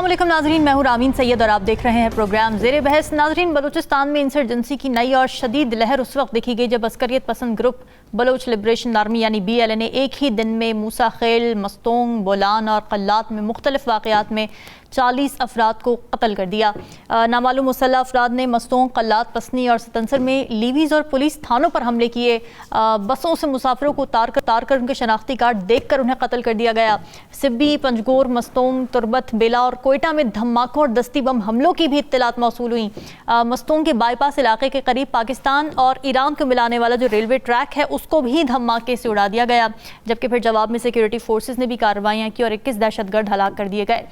अस्सलामुअलैकुम नाजरीन, मैं हूं रामीन सैयद और आप देख रहे हैं प्रोग्राम ज़ेरे बहस। नाजरीन, बलूचिस्तान में इंसर्जेंसी की नई और शदीद लहर उस वक्त देखी गई जब अस्करियत पसंद ग्रुप बलोच लिब्रेशन आर्मी यानी BLA ने एक ही दिन में मूसा खेल, मस्तोंग, बोलान और कल्लात में मुख्तलिफ वाक़यात में 40 अफराद को कत्ल कर दिया। नामालूम मुसल्लह अफराद ने मस्तोंग, कल्लात, पसनी और सतंसर में लीवीज़ और पुलिस थानों पर हमले किए। बसों से मुसाफिरों को उतार कर उनके शनाख्ती कार्ड देख कर उन्हें कत्ल कर दिया गया। सिब्बी, पंजगोर, मस्तोंग, तुरबत, बेला और कोयटा में धमाकों और दस्ती बम हमलों की भी इत्तलात मौसूल हुई। मस्तोंग के बाईपास इलाके के करीब पाकिस्तान और ईरान को मिलाने वाला जो रेलवे ट्रैक है उसको भी धमाके से उड़ा दिया गया, जबकि फिर जवाब में सिक्योरिटी फोर्सेज ने भी कार्रवाइयाँ की और 21 दहशतगर्द हलाक कर दिए गए।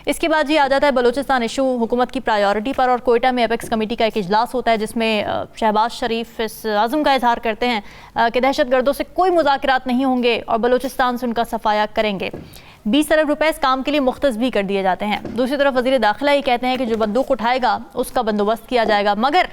इसके बाद ये आ जाता है बलूचिस्तान इशू हुकूमत की प्रायोरिटी पर, और कोयटा में एपेक्स कमेटी का एक इजलास होता है जिसमें शहबाज शरीफ इस आज़म का इजहार करते हैं कि दहशतगर्दों से कोई मुज़ाकरात नहीं होंगे और बलूचिस्तान से उनका सफाया करेंगे। 20 अरब रुपए इस काम के लिए मुख्तस भी कर दिए जाते हैं। दूसरी तरफ वज़ीर दाखिला ये कहते हैं कि जो बंदूक उठाएगा उसका बंदोबस्त किया जाएगा, मगर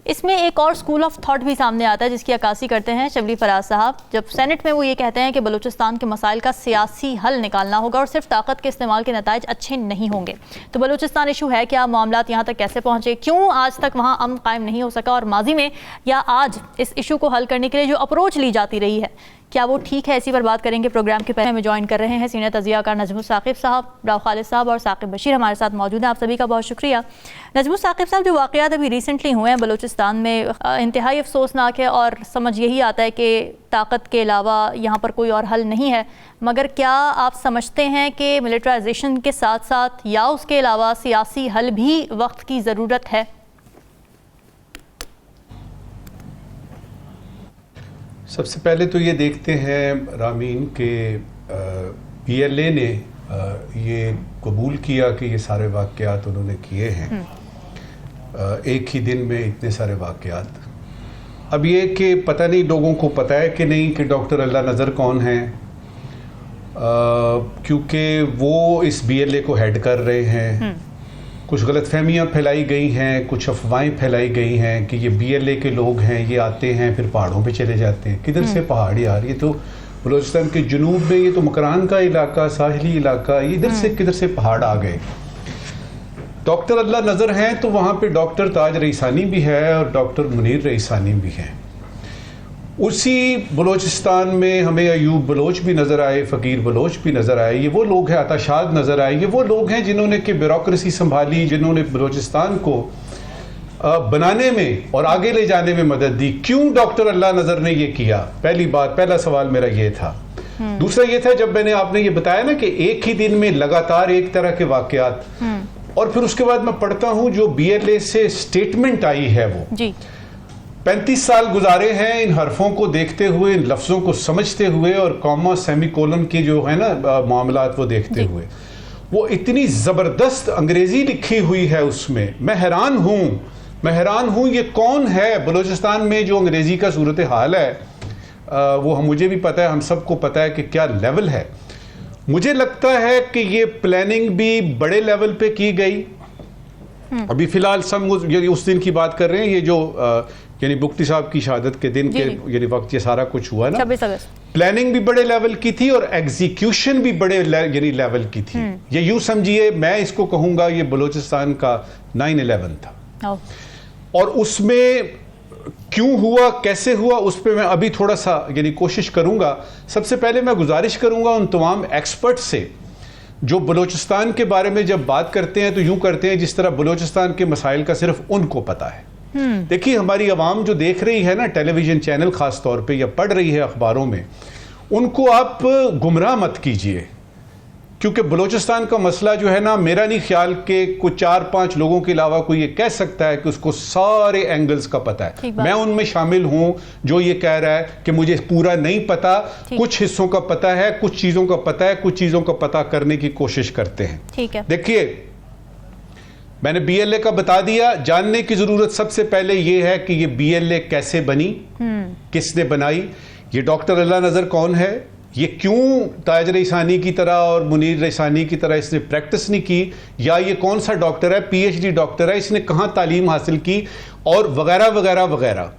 इसमें एक और स्कूल ऑफ थॉट भी सामने आता है जिसकी अक्कासी करते हैं शबली फराज साहब। जब सेनेट में वो ये कहते हैं कि बलूचिस्तान के मसाइल का सियासी हल निकालना होगा और सिर्फ ताकत के इस्तेमाल के नताइज अच्छे नहीं होंगे। तो बलूचिस्तान इशू है क्या, मामलात यहाँ तक कैसे पहुँचे, क्यों आज तक वहाँ अमन कायम नहीं हो सका, और माजी में या आज इस इशू को हल करने के लिए जो अप्रोच ली जाती रही है क्या वो ठीक है, इसी पर बात करेंगे। प्रोग्राम के पहले हमें ज्वाइन कर रहे हैं सीनियर तजियाकार नजमुस साकिब साहब, राव खालिद साहब और साकिब बशीर हमारे साथ मौजूद हैं। आप सभी का बहुत शुक्रिया। नजमुस साकिब साहब, जो वाक़यात अभी रिसेंटली हुए हैं बलूचिस्तान में इंतहाई अफसोसनाक है और समझ यही आता है कि ताकत के अलावा यहाँ पर कोई और हल नहीं है, मगर क्या आप समझते हैं कि मिलिट्राइजेशन के साथ साथ या उसके अलावा सियासी हल भी वक्त की ज़रूरत है? सबसे पहले तो ये देखते हैं रामीन के BLA ने ये कबूल किया कि ये सारे वाक़यात उन्होंने किए हैं। एक ही दिन में इतने सारे वाक़यात। अब ये कि पता नहीं लोगों को पता है कि नहीं कि डॉक्टर अल्लाह नज़र कौन है, क्योंकि वो इस BLA को हेड कर रहे हैं। कुछ गलतफहमियाँ फैलाई गई हैं, कुछ अफवाहें फैलाई गई हैं कि ये BLA के लोग हैं, ये आते हैं फिर पहाड़ों पे चले जाते हैं। किधर से पहाड़ यार, ये तो बलूचिस्तान के जुनूब में, ये तो मकरान का इलाका, साहिली इलाका, इधर से किधर से पहाड़ आ गए। डॉक्टर अल्लाह नज़र हैं तो वहाँ पे डॉक्टर ताज रईसानी भी है और डॉक्टर मुनीर रईसानी भी हैं। उसी बलूचिस्तान में हमें अयूब बलोच भी नज़र आए, फ़कीर बलोच भी नज़र आए। ये वो लोग हैं, आताशाद नज़र आए। ये वो लोग हैं जिन्होंने कि ब्यूरोक्रेसी संभाली, जिन्होंने बलूचिस्तान को बनाने में और आगे ले जाने में मदद दी। क्यों डॉक्टर अल्लाह नज़र ने ये किया? पहली बात, पहला सवाल मेरा ये था। दूसरा ये था, जब मैंने आपने ये बताया ना कि एक ही दिन में लगातार एक तरह के वाक़यात, और फिर उसके बाद मैं पढ़ता हूँ जो BLA से स्टेटमेंट आई है वो जी 35 साल गुजारे हैं इन हरफों को देखते हुए, इन लफ्ज़ों को समझते हुए और कॉमा सेमीकोलन के जो है ना मामलात वो देखते हुए, वो इतनी ज़बरदस्त अंग्रेज़ी लिखी हुई है उसमें। मैं हैरान हूँ ये कौन है बलूचिस्तान में जो अंग्रेज़ी का सूरत हाल है, वो मुझे भी पता है, हम सबको पता है कि क्या लेवल है। मुझे लगता है कि ये प्लानिंग भी बड़े लेवल पे की गई। अभी फ़िलहाल उस दिन की बात कर रहे हैं, ये जो यानी बुख्ती साहब की शहादत के दिन के यानी वक्त ये सारा कुछ हुआ ना, 26 अगस्त। प्लानिंग भी बड़े लेवल की थी और एग्जीक्यूशन भी बड़े यानी लेवल की थी। ये यूं समझिए, मैं इसको कहूँगा ये बलूचिस्तान का 9/11 था। और उसमें क्यों हुआ, कैसे हुआ, उस पर मैं अभी थोड़ा सा यानी कोशिश करूँगा। सबसे पहले मैं गुजारिश करूँगा उन तमाम एक्सपर्ट से जो बलूचिस्तान के बारे में जब बात करते हैं तो यूं करते हैं जिस तरह बलूचिस्तान के मसाइल का सिर्फ उनको पता है। देखिए, हमारी आवाम जो देख रही है ना टेलीविज़न चैनल ख़ास तौर पे, या पढ़ रही है अखबारों में, उनको आप गुमराह मत कीजिए, क्योंकि बलूचिस्तान का मसला जो है ना, मेरा नहीं ख्याल के कुछ 4-5 लोगों के अलावा कोई ये कह सकता है कि उसको सारे एंगल्स का पता है। मैं उनमें शामिल हूँ जो ये कह रहा है कि मुझे पूरा नहीं पता, कुछ हिस्सों का पता है, कुछ चीज़ों का पता है, कुछ चीज़ों का पता करने की कोशिश करते हैं। ठीक है, देखिए, मैंने BLA का बता दिया। जानने की ज़रूरत सबसे पहले ये है कि ये BLA कैसे बनी, किसने बनाई, ये डॉक्टर अल्लाह नज़र कौन है, ये क्यों ताज रईसानी की तरह और मुनीर रईसानी की तरह इसने प्रैक्टिस नहीं की, या ये कौन सा डॉक्टर है, पीएचडी डॉक्टर है, इसने कहाँ तालीम हासिल की, और वगैरह वगैरह वगैरह।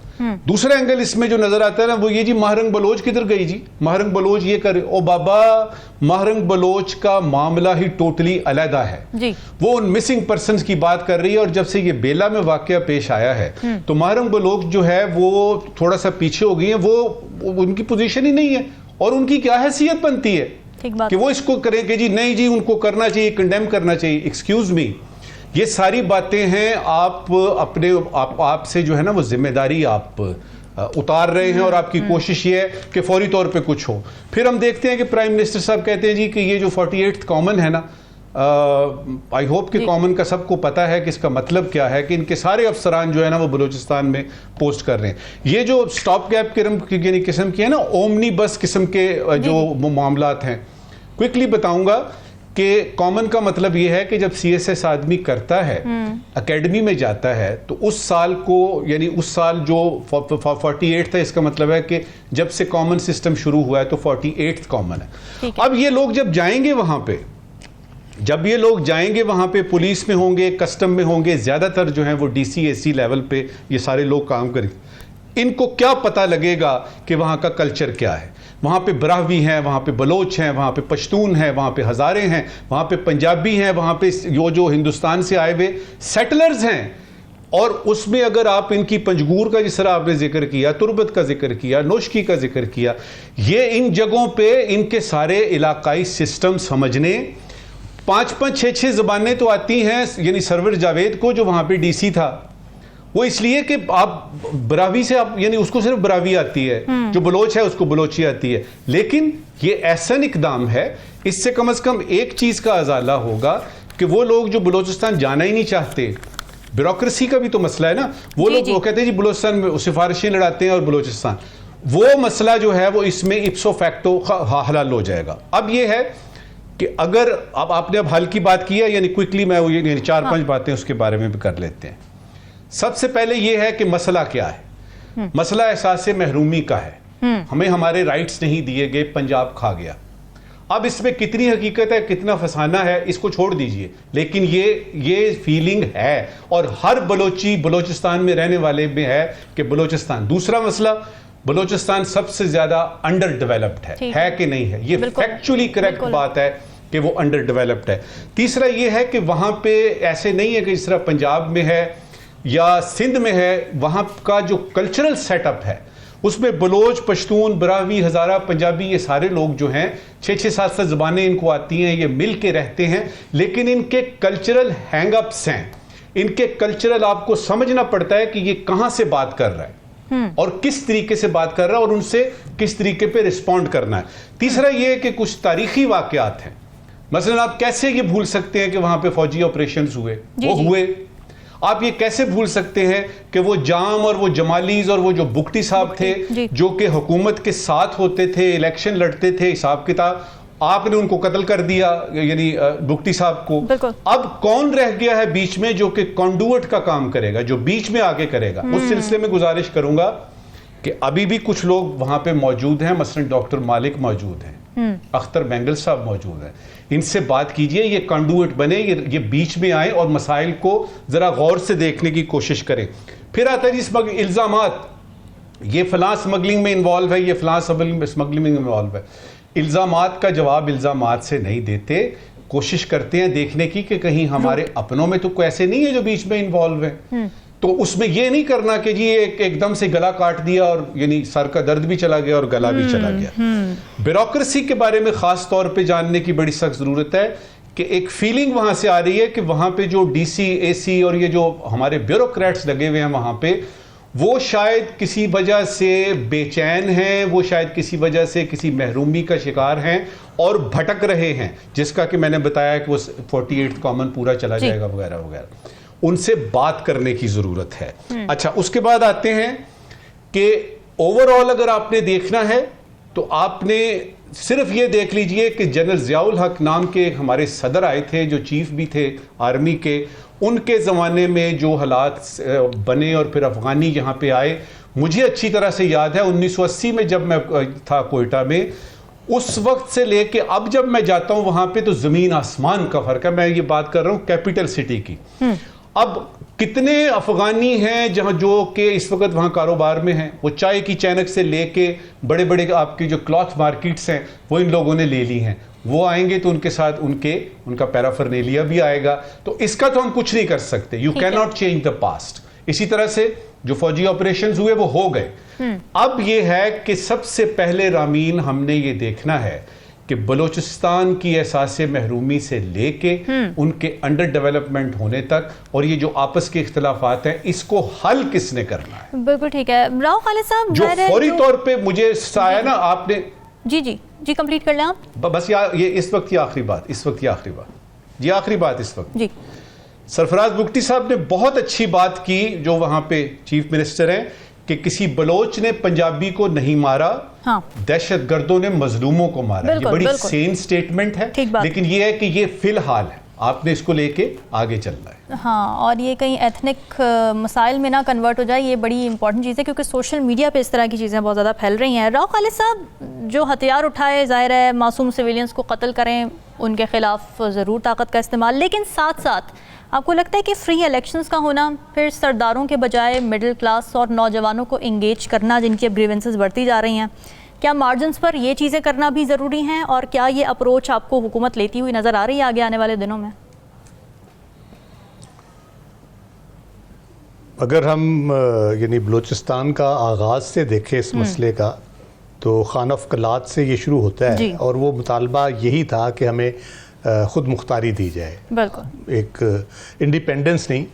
दूसरा एंगल इसमें जो नजर आता है ना वो ये जी महरंग बलोच किधर गई जी, महरंग बलोच ये करे, ओ बाबा महरंग बलोच का मामला ही टोटली अलहदा है जी। वो उन मिसिंग पर्सन्स की बात कर रही है, और जब से ये बेला में वाकया पेश आया है तो महरंग बलोच जो है वो थोड़ा सा पीछे हो गई है, वो उनकी पोजीशन ही नहीं है, और उनकी क्या हैसियत बनती है कि वो इसको करें कि जी नहीं जी उनको करना चाहिए, कंडेम करना चाहिए। एक्सक्यूज मी, ये सारी बातें हैं, आप अपने आप से जो है ना वो जिम्मेदारी आप उतार रहे हैं, और आपकी कोशिश ये है कि फौरी तौर पे कुछ हो। फिर हम देखते हैं कि प्राइम मिनिस्टर साहब कहते हैं जी कि ये जो 48th कॉमन है ना, आई होप कि कॉमन का सबको पता है कि इसका मतलब क्या है, कि इनके सारे अफसरान जो है ना वो बलूचिस्तान में पोस्ट कर रहे हैं। ये जो स्टॉप गैप किस्म की है ना, ओमनी बस किस्म के जो मामलात हैं, क्विकली बताऊंगा कि कॉमन का मतलब यह है कि जब CSS आदमी करता है, एकेडमी में जाता है, तो उस साल को, यानी उस साल जो 48 था, इसका मतलब है कि जब से कॉमन सिस्टम शुरू हुआ है तो 48th कॉमन है। अब ये लोग जब जाएंगे वहां पे, जब ये लोग जाएंगे वहां पे, पुलिस में होंगे, कस्टम में होंगे, ज्यादातर जो है वो DC AC लेवल पे ये सारे लोग काम करेंगे। इनको क्या पता लगेगा कि वहां का कल्चर क्या है? वहां पे ब्राह्वी हैं, वहां पे बलोच हैं, वहां पे पश्तून हैं, वहां पे हजारे हैं, वहां पे पंजाबी हैं, वहां पे जो हिंदुस्तान से आए हुए सेटलर्स हैं। और उसमें अगर आप इनकी पंजगूर का जिस तरह आपने जिक्र किया, तुर्बत का जिक्र किया, नोशकी का जिक्र किया, ये इन जगहों पे इनके सारे इलाकाई सिस्टम समझने, 5-5, 6-6 ज़बानें तो आती हैं। यानी सरवर जावेद को जो वहां पे DC था, वो इसलिए कि आप ब्रावी से आप, यानी उसको सिर्फ ब्रावी आती है, जो बलोच है उसको बलोची आती है। लेकिन ये ऐसा इकदाम है, इससे कम से कम एक चीज का अजाला होगा कि वो लोग जो बलोचिस्तान जाना ही नहीं चाहते, ब्यूरोक्रेसी का भी तो मसला है ना, वो लोग वो कहते हैं जी बलोचिस्तान में सिफारिशें लड़ाते हैं और बलोचिस्तान, वो मसला जो है वो इसमें इप्सो फैक्टो हलाल हो जाएगा। अब ये है कि अगर अब आपने अब हल की बात की है, यानी क्विकली मैं 4-5 बातें उसके बारे में भी कर लेते हैं। सबसे पहले यह है कि मसला क्या है? मसला एहसास महरूमी का है। हमें हमारे राइट्स नहीं दिए गए, पंजाब खा गया। अब इसमें कितनी हकीकत है, कितना फसाना है, इसको छोड़ दीजिए, लेकिन ये फीलिंग है, और हर बलोची बलोचिस्तान में रहने वाले में है कि बलोचिस्तान। दूसरा मसला, बलोचिस्तान सबसे ज्यादा अंडर डेवलप्ड है कि नहीं है? ये फैक्चुअली करेक्ट बात है कि वो अंडर डेवलप्ड है। तीसरा ये है कि वहां पे ऐसे नहीं है कि जिस तरह पंजाब में है या सिंध में है, वहां का जो कल्चरल सेटअप है उसमें बलोच, पश्तून, ब्राह्वी, हजारा, पंजाबी, ये सारे लोग जो हैं 6-6, 7-7 ज़बानें इनको आती हैं, ये मिल के रहते हैं, लेकिन इनके कल्चरल हैंगअप्स हैं। इनके कल्चरल आपको समझना पड़ता है कि ये कहां से बात कर रहा है और किस तरीके से बात कर रहा है, और उनसे किस तरीके पे रिस्पॉन्ड करना है। तीसरा ये है कि कुछ तारीखी वाकयात हैं। मसलन आप कैसे ये भूल सकते हैं कि वहां पे फौजी ऑपरेशंस हुए? वो हुए। आप ये कैसे भूल सकते हैं कि वो जाम और वो जमालीज और वो जो बुकटी साहब थे जो कि हुकूमत के साथ होते थे, इलेक्शन लड़ते थे, हिसाब किताब, आपने उनको कत्ल कर दिया, यानी बुकटी साहब को। अब कौन रह गया है बीच में जो कि कॉन्डुएट का काम करेगा, जो बीच में आगे करेगा? उस सिलसिले में गुजारिश करूंगा कि अभी भी कुछ लोग वहां पे मौजूद हैं, मसलन डॉक्टर मालिक मौजूद हैं, अख्तर बेंगल साहब मौजूद हैं, इनसे बात कीजिए, ये कंडुएट बने, ये बीच में आए और मसाइल को जरा गौर से देखने की कोशिश करें। फिर आता है जी इल्जामात, ये फलां स्मगलिंग में इन्वॉल्व है, ये फलां स्मगलिंग में इन्वॉल्व है। इल्जामात का जवाब इल्जामात से नहीं देते, कोशिश करते हैं देखने की कि कहीं हमारे अपनों में तो कोई ऐसे नहीं है जो बीच में इन्वॉल्व है। तो उसमें ये नहीं करना कि जी एकदम से गला काट दिया और यानी सर का दर्द भी चला गया और गला भी चला गया। ब्यूरोक्रेसी के बारे में खास तौर पे जानने की बड़ी सख्त जरूरत है कि एक फीलिंग वहां से आ रही है कि वहां पे जो DC, AC और ये जो हमारे ब्यूरोक्रेट्स लगे हुए हैं वहां पे, वो शायद किसी वजह से बेचैन हैं, वो शायद किसी वजह से किसी महरूमी का शिकार हैं और भटक रहे हैं, जिसका कि मैंने बताया कि वो 48th कॉमन पूरा चला जाएगा वगैरह वगैरह। उनसे बात करने की जरूरत है। अच्छा, उसके बाद आते हैं कि ओवरऑल अगर आपने देखना है तो आपने सिर्फ ये देख लीजिए कि जनरल जियाउल हक नाम के हमारे सदर आए थे, जो चीफ भी थे आर्मी के, उनके ज़माने में जो हालात बने और फिर अफगानी यहाँ पे आए, मुझे अच्छी तरह से याद है 1980 में जब मैं था कोयटा में, उस वक्त से लेके अब जब मैं जाता हूं वहां पे तो जमीन आसमान का फर्क है। मैं ये बात कर रहा हूं कैपिटल सिटी की। अब कितने अफगानी हैं जहां जो कि इस वक्त वहां कारोबार में हैं, वो चाय की चैनक से लेके बड़े बड़े आपकी जो क्लॉथ मार्केट्स हैं वो इन लोगों ने ले ली हैं। वो आएंगे तो उनके साथ उनका पैराफर्नेलिया भी आएगा। तो इसका तो हम कुछ नहीं कर सकते। You can not change the past. इसी तरह से जो फौजी ऑपरेशंस हुए वो हो गए। अब ये है कि सबसे पहले रामीन हमने ये देखना है कि बलूचिस्तान की एहसास महरूमी से लेके उनके अंडर डेवलपमेंट होने तक और ये जो आपस के इख्तलाफात हैं इसको हल किसने करना है। बिल्कुल ठीक है राव खालिद साहब, जो फौरी तौर पे मुझे आया ना आपने जी कंप्लीट कर लें आप। बस ये इस वक्त की आखिरी बात इस वक्त जी। सरफराज बुगटी साहब ने बहुत अच्छी बात की जो वहां पे चीफ मिनिस्टर हैं कि किसी बलोच ने पंजाबी को नहीं मारा, हाँ। दहशतगर्दों ने मजलूमों को मारा। ये बड़ी सेन स्टेटमेंट है, लेकिन ये है कि ये फिलहाल है, आपने इसको लेके आगे चलना है। हाँ, और ये कहीं एथनिक मसाइल में ना कन्वर्ट हो जाए, ये बड़ी इंपॉर्टेंट चीज़ है क्योंकि सोशल मीडिया पे इस तरह की चीज़ें बहुत ज़्यादा फैल रही हैं। राव खालिद साहब, जो हथियार उठाए ज़ाहिर है मासूम सिविलियंस को कत्ल करें, उनके खिलाफ ज़रूर ताकत का इस्तेमाल, लेकिन साथ साथ आपको लगता है कि फ्री इलेक्शंस का होना, फिर सरदारों के बजाय मिडिल क्लास और नौजवानों को इंगेज करना जिनकी अब ग्रीवेंसेस बढ़ती जा रही हैं, क्या मार्जिन्स पर ये चीज़ें करना भी ज़रूरी हैं? और क्या ये अप्रोच आपको हुकूमत लेती हुई नज़र आ रही है आगे आने वाले दिनों में? अगर हम यानी बलूचिस्तान का आगाज़ से देखें इस मसले का, तो खानफ कलात से ये शुरू होता है और वो मुतालबा यही था कि हमें ख़ुद मुख्तारी दी जाए। बिल्कुल, एक इंडिपेंडेंस नहीं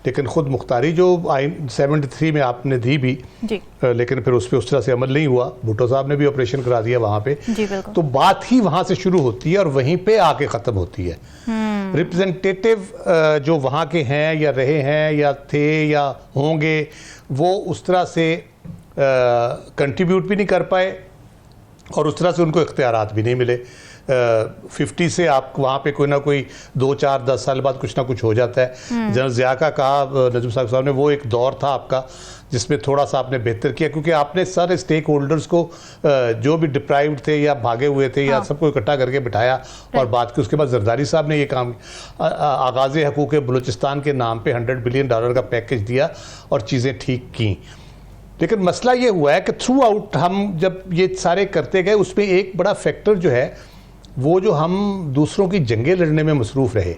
लेकिन ख़ुद मुख्तारी जो आइन 73 में आपने दी भी जी। लेकिन फिर उस पर उस तरह से अमल नहीं हुआ। भुट्टो साहब ने भी ऑपरेशन करा दिया वहाँ पे जी, बिल्कुल। तो बात ही वहाँ से शुरू होती है और वहीं पे आके ख़त्म होती है। रिप्रेजेंटेटिव जो वहाँ के हैं या रहे हैं या थे या होंगे, वो उस तरह से कंट्रीब्यूट भी नहीं कर पाए और उस तरह से उनको इख्तियारात भी नहीं मिले। 50 से आप वहाँ पे कोई ना कोई 2, 4, 10 साल बाद कुछ ना कुछ हो जाता है। जनरल ज़िया का कहा नजम साहब ने, वो एक दौर था आपका जिसमें थोड़ा सा आपने बेहतर किया क्योंकि आपने सारे स्टेक होल्डर्स को जो भी डिप्राइव्ड थे या भागे हुए थे या सबको इकट्ठा करके बिठाया और बात की। उसके बाद जरदारी साहब ने ये काम आगाज़ हकूक़ बलूचिस्तान के नाम पे $100 बिलियन का पैकेज दिया और चीज़ें ठीक की। लेकिन मसला ये हुआ है कि थ्रू आउट हम जब ये सारे करते गए, उसमें एक बड़ा फैक्टर जो है वो जो हम दूसरों की जंगें लड़ने में मसरूफ़ रहे,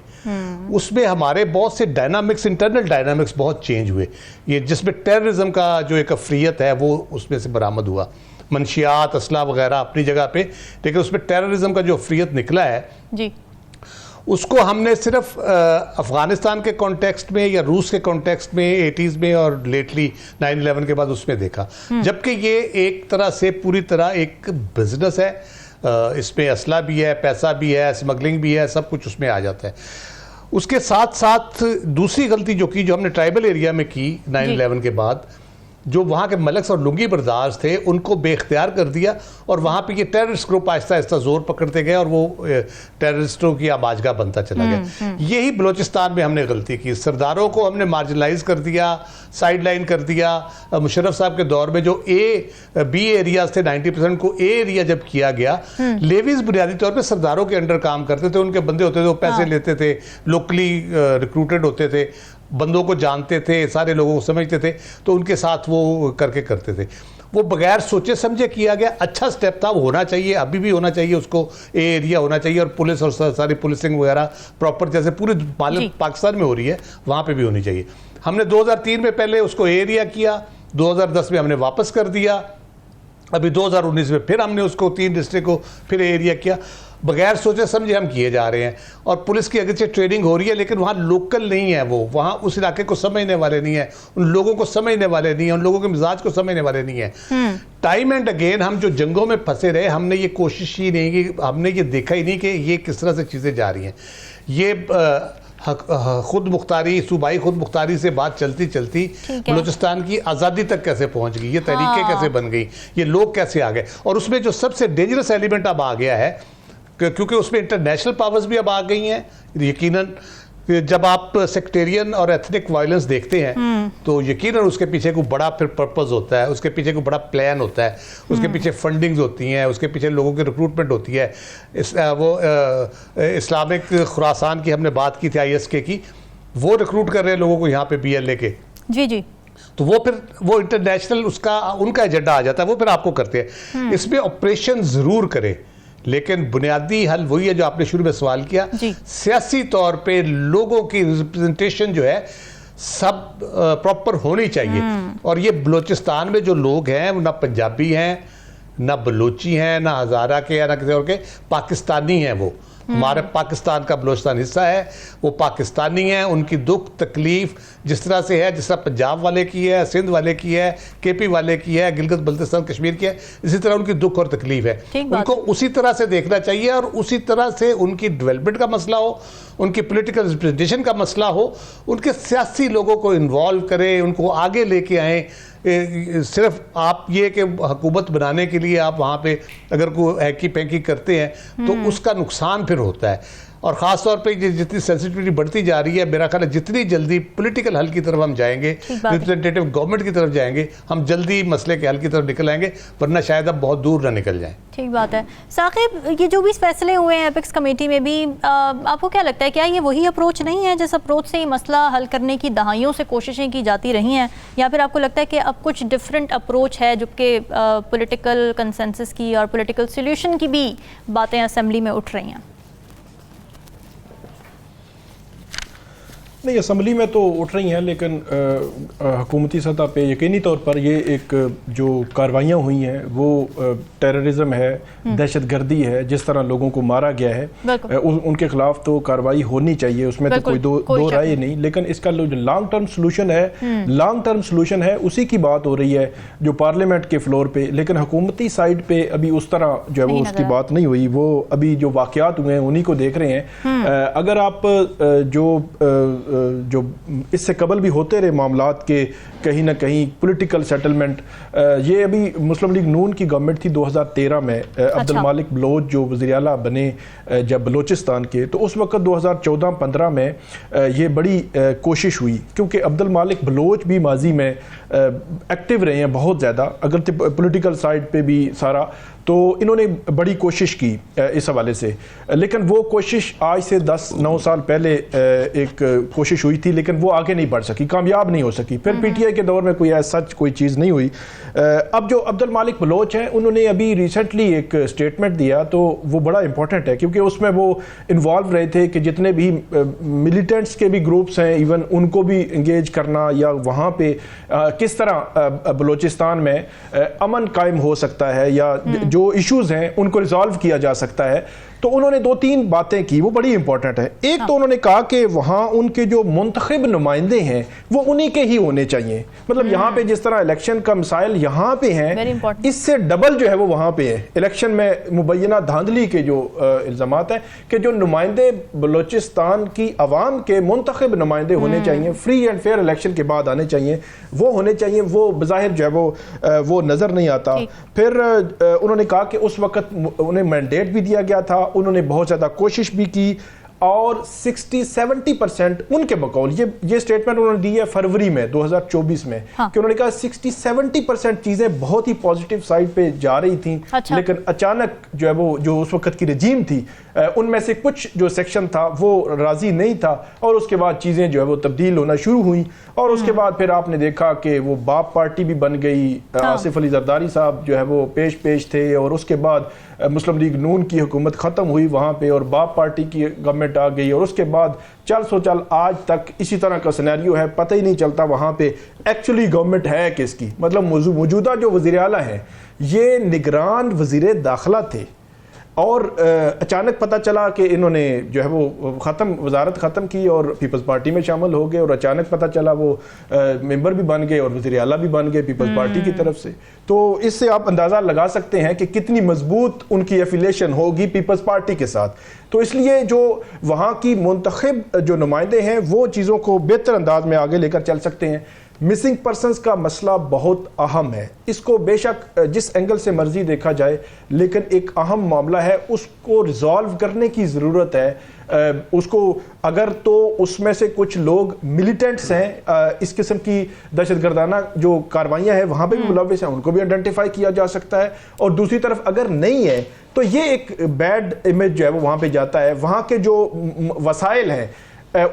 उसमें हमारे बहुत से डायनामिक्स, इंटरनल डायनामिक्स बहुत चेंज हुए। ये जिसमें टेररिज्म का जो एक अफरियत है वो उसमें से बरामद हुआ, मंशियात असला वगैरह अपनी जगह पे, लेकिन उसमें टेररिज्म का जो अफरियत निकला है जी, उसको हमने सिर्फ अफ़गानिस्तान के कॉन्टेक्स्ट में या रूस के कॉन्टेक्स्ट में 80s में और लेटली 9/11 के बाद उसमें देखा। जबकि ये एक तरह से पूरी तरह एक बिजनेस है, इसमें असला भी है, पैसा भी है, स्मगलिंग भी है, सब कुछ उसमें आ जाता है। उसके साथ साथ दूसरी गलती जो हमने ट्राइबल एरिया में की 9/11 के बाद, जो वहाँ के मलक्स और लुंगी बर्दार्स थे उनको बेख्तियार कर दिया और वहाँ पे ये टेररिस्ट ग्रुप आहिस्ता आहिस्ता जोर पकड़ते गए और वो टेररिस्टों की आबाजगाह बनता चला गया। यही बलूचिस्तान में हमने गलती की, सरदारों को हमने मार्जिनलाइज कर दिया, साइड लाइन कर दिया। मुशर्रफ साहब के दौर में जो बी एरियाज थे 90% को ए एरिया जब किया गया, लेवीज बुनियादी तौर पर सरदारों के अंडर काम करते थे, उनके बंदे होते थे, वो पैसे लेते थे, लोकली रिक्रूटेड होते थे, बंदों को जानते थे, सारे लोगों को समझते थे, तो उनके साथ वो करते थे। वो बगैर सोचे समझे किया गया, अच्छा स्टेप था, वो होना चाहिए, अभी भी होना चाहिए, उसको ए एरिया होना चाहिए और पुलिस और सारी पुलिसिंग वगैरह प्रॉपर जैसे पूरे पाकिस्तान में हो रही है वहाँ पे भी होनी चाहिए। हमने 2003 में पहले उसको ए एरिया किया, 2010 में हमने वापस कर दिया, अभी 2019 में फिर हमने उसको 3 डिस्ट्रिक्ट को फिर एरिया किया। बगैर सोचे समझे हम किए जा रहे हैं और पुलिस की अगरचे ट्रेनिंग हो रही है, लेकिन वहाँ लोकल नहीं है, वो वहाँ उस इलाके को समझने वाले नहीं है, उन लोगों को समझने वाले नहीं है, उन लोगों के मिजाज को समझने वाले नहीं है। टाइम एंड अगेन हम जो जंगों में फंसे रहे, हमने ये कोशिश ही नहीं की, हमने ये देखा ही नहीं कि ये किस तरह से चीज़ें जा रही हैं। ये खुद मुख्तारी, सूबाई खुद मुख्तारी से बात चलती चलती बलूचिस्तान की आज़ादी तक कैसे पहुंच गई, ये तरीके कैसे बन गई, ये लोग कैसे आ गए। और उसमें जो सबसे डेंजरस एलिमेंट अब आ गया है, क्योंकि उसमें इंटरनेशनल पावर्स भी अब आ गई हैं यकीनन, जब आप सेक्टेरियन और एथनिक वायलेंस देखते हैं तो यकीनन उसके पीछे कोई बड़ा फिर पर्पस होता है, उसके पीछे कोई बड़ा प्लान होता है, उसके पीछे फंडिंग्स होती हैं, उसके पीछे लोगों की रिक्रूटमेंट होती है। इस्लामिक खुरासान की हमने बात की थी, ISK की, वो रिक्रूट कर रहे हैं लोगों को यहाँ पे BLA के। जी जी। तो वो फिर वो इंटरनेशनल उनका एजेंडा आ जाता है, वो फिर आपको करते हैं। इसमें ऑपरेशन जरूर करें, लेकिन बुनियादी हल वही है जो आपने शुरू में सवाल किया। सियासी तौर पे लोगों की रिप्रेजेंटेशन जो है सब प्रॉपर होनी चाहिए। और ये बलूचिस्तान में जो लोग हैं ना पंजाबी हैं, ना बलूची हैं, ना हज़ारा के या ना किसी और के, पाकिस्तानी हैं। वो हमारे पाकिस्तान का बलूचिस्तान हिस्सा है, वो पाकिस्तानी हैं। उनकी दुख तकलीफ जिस तरह से है, जिस तरह पंजाब वाले की है, सिंध वाले की है, KP वाले की है, गिलगित बल्तिस्तान कश्मीर की है, इसी तरह उनकी दुख और तकलीफ है। उनको उसी तरह से देखना चाहिए और उसी तरह से उनकी डेवलपमेंट का मसला हो, उनकी पॉलिटिकल रिप्रेजेंटेशन का मसला हो, उनके सियासी लोगों को इन्वॉल्व करें, उनको आगे लेके आएँ। सिर्फ आप ये कि हुकूमत बनाने के लिए आप वहाँ पे अगर कोई हैकी पैंकी करते हैं तो उसका नुकसान फिर होता है। और ख़ास तौर पे जितनी सेंसिटिविटी बढ़ती जा रही है, मेरा ख्याल है जितनी जल्दी पॉलिटिकल हल की तरफ हम जाएंगे, रिप्रेजेंटेटिव गवर्नमेंट की तरफ जाएंगे, हम जल्दी मसले के हल की तरफ निकल आएंगे, वरना शायद अब बहुत दूर ना निकल जाएं। ठीक बात है। साकिब, ये जो भी फैसले हुए हैं एपेक्स कमेटी में भी, आपको क्या लगता है, क्या ये वही अप्रोच नहीं है जिस अप्रोच से ये मसला हल करने की दहाइयों से कोशिशें की जाती रही हैं, या फिर आपको लगता है कि अब कुछ डिफरेंट अप्रोच है जो कि पॉलिटिकल कंसेंसस की और पॉलिटिकल सोल्यूशन की भी बातें असेंबली में उठ रही हैं? नहीं, असम्बली में तो उठ रही हैं, लेकिन हुकूमती सतह पे यकीनी तौर पर ये एक जो कार्रवाइयाँ हुई हैं वो टेररिज्म है, दहशत गर्दी है, जिस तरह लोगों को मारा गया है उनके खिलाफ तो कार्रवाई होनी चाहिए, उसमें तो कोई दो राय नहीं। लेकिन इसका जो लॉन्ग टर्म सोल्यूशन है उसी की बात हो रही है जो पार्लियामेंट के फ्लोर पे, लेकिन हुकूमती साइड पे अभी उस तरह जो है वो उसकी बात नहीं हुई। वो अभी जो वाक़यात हुए हैं उन्हीं को देख रहे हैं। अगर आप जो इससे कबल भी होते रहे मामलात के कहीं ना कहीं पॉलिटिकल सेटलमेंट, ये अभी मुस्लिम लीग नून की गवर्नमेंट थी 2013 में, अब्दुल मालिक बलोच जो वज़ीर आला बने जब बलोचिस्तान के, तो उस वक्त 2014-15 में ये बड़ी कोशिश हुई, क्योंकि अब्दुल मालिक बलोच भी माजी में एक्टिव रहे हैं बहुत ज़्यादा, अगर पॉलिटिकल साइड पे भी सारा, तो इन्होंने बड़ी कोशिश की इस हवाले से। लेकिन वो कोशिश आज से 10-9 साल पहले एक कोशिश हुई थी, लेकिन वो आगे नहीं बढ़ सकी, कामयाब नहीं हो सकी। फिर PTI के दौर में कोई सच कोई चीज़ नहीं हुई। अब जो अब्दुल मालिक बलोच हैं, उन्होंने अभी रिसेंटली एक स्टेटमेंट दिया, तो वो बड़ा इंपॉर्टेंट है, क्योंकि उसमें वो इन्वॉल्व रहे थे कि जितने भी मिलिटेंट्स के भी ग्रुप्स हैं, इवन उनको भी इंगेज करना, या वहाँ पे किस तरह बलोचिस्तान में अमन कायम हो सकता है, या जो इश्यूज हैं उनको रिजॉल्व किया जा सकता है। तो उन्होंने 2-3 बातें की, वो बड़ी इंपॉर्टेंट है। एक तो उन्होंने कहा कि वहाँ उनके जो मुंतखब नुमाइंदे हैं वो उन्हीं के ही होने चाहिए, मतलब यहाँ पे जिस तरह इलेक्शन का मिसाइल यहाँ पे हैं, इससे डबल जो है वो वहाँ पे है। इलेक्शन में मुबैना धांधली के जो इल्ज़ामात हैं कि जो नुमाइंदे बलोचिस्तान की अवाम के मुंतखब नुमाइंदे होने चाहिए, फ्री एंड फेयर इलेक्शन के बाद आने चाहिए, वो होने चाहिए, वो बज़ाहिर जो है वो नज़र नहीं आता। फिर उन्होंने कहा कि उस वक्त उन्हें मैंडेट भी दिया गया था, उन्होंने बहुत ज़्यादा कोशिश भी की, और 60-70% उनके बकौल, ये स्टेटमेंट उन्होंने दी है फरवरी में 2024 में, कि उन्होंने कहा 60-70% चीज़ें बहुत ही पॉजिटिव साइड पे जा रही थी। लेकिन अचानक जो है वो जो उस वक्त की रजीम थी, उनमें से कुछ जो सेक्शन था वो राज़ी नहीं था, और उसके बाद चीज़ें जो है वो तब्दील होना शुरू हुई। और उसके बाद फिर आपने देखा कि वो बाप पार्टी भी बन गई, आसिफ अली जरदारी साहब जो है वो पेश थे, और उसके बाद मुस्लिम लीग नून की हुकूमत ख़त्म हुई वहाँ पे, और बाप पार्टी की गवर्नमेंट आ गई, और उसके बाद चल आज तक इसी तरह का सिनेरियो है, पता ही नहीं चलता वहाँ पे एक्चुअली गवर्नमेंट है किसकी। मतलब मौजूदा जो वज़ीर आला है ये निगरान वज़ीर दाखिला थे, और अचानक पता चला कि इन्होंने जो है वो वजारत ख़त्म की और पीपल्स पार्टी में शामिल हो गए, और अचानक पता चला वो मेंबर भी बन गए और वज़ीर आला भी बन गए पीपल्स पार्टी की तरफ से। तो इससे आप अंदाज़ा लगा सकते हैं कि कितनी मजबूत उनकी एफिलिएशन होगी पीपल्स पार्टी के साथ। तो इसलिए जो वहाँ की मुंतखब जो नुमाइंदे हैं वो चीज़ों को बेहतर अंदाज में आगे लेकर चल सकते हैं। मिसिंग पर्सनस का मसला बहुत अहम है, इसको बेशक जिस एंगल से मर्जी देखा जाए, लेकिन एक अहम मामला है, उसको रिजॉल्व करने की ज़रूरत है। उसको अगर तो उसमें से कुछ लोग मिलिटेंट्स हैं, इस किस्म की दहशतगर्दाना जो कार्रवाइयाँ हैं वहाँ पे भी मुलविस हैं, उनको भी आइडेंटिफाई किया जा सकता है। और दूसरी तरफ अगर नहीं है तो ये एक बैड इमेज जो है वो वहाँ पे जाता है। वहाँ के जो वसाइल हैं,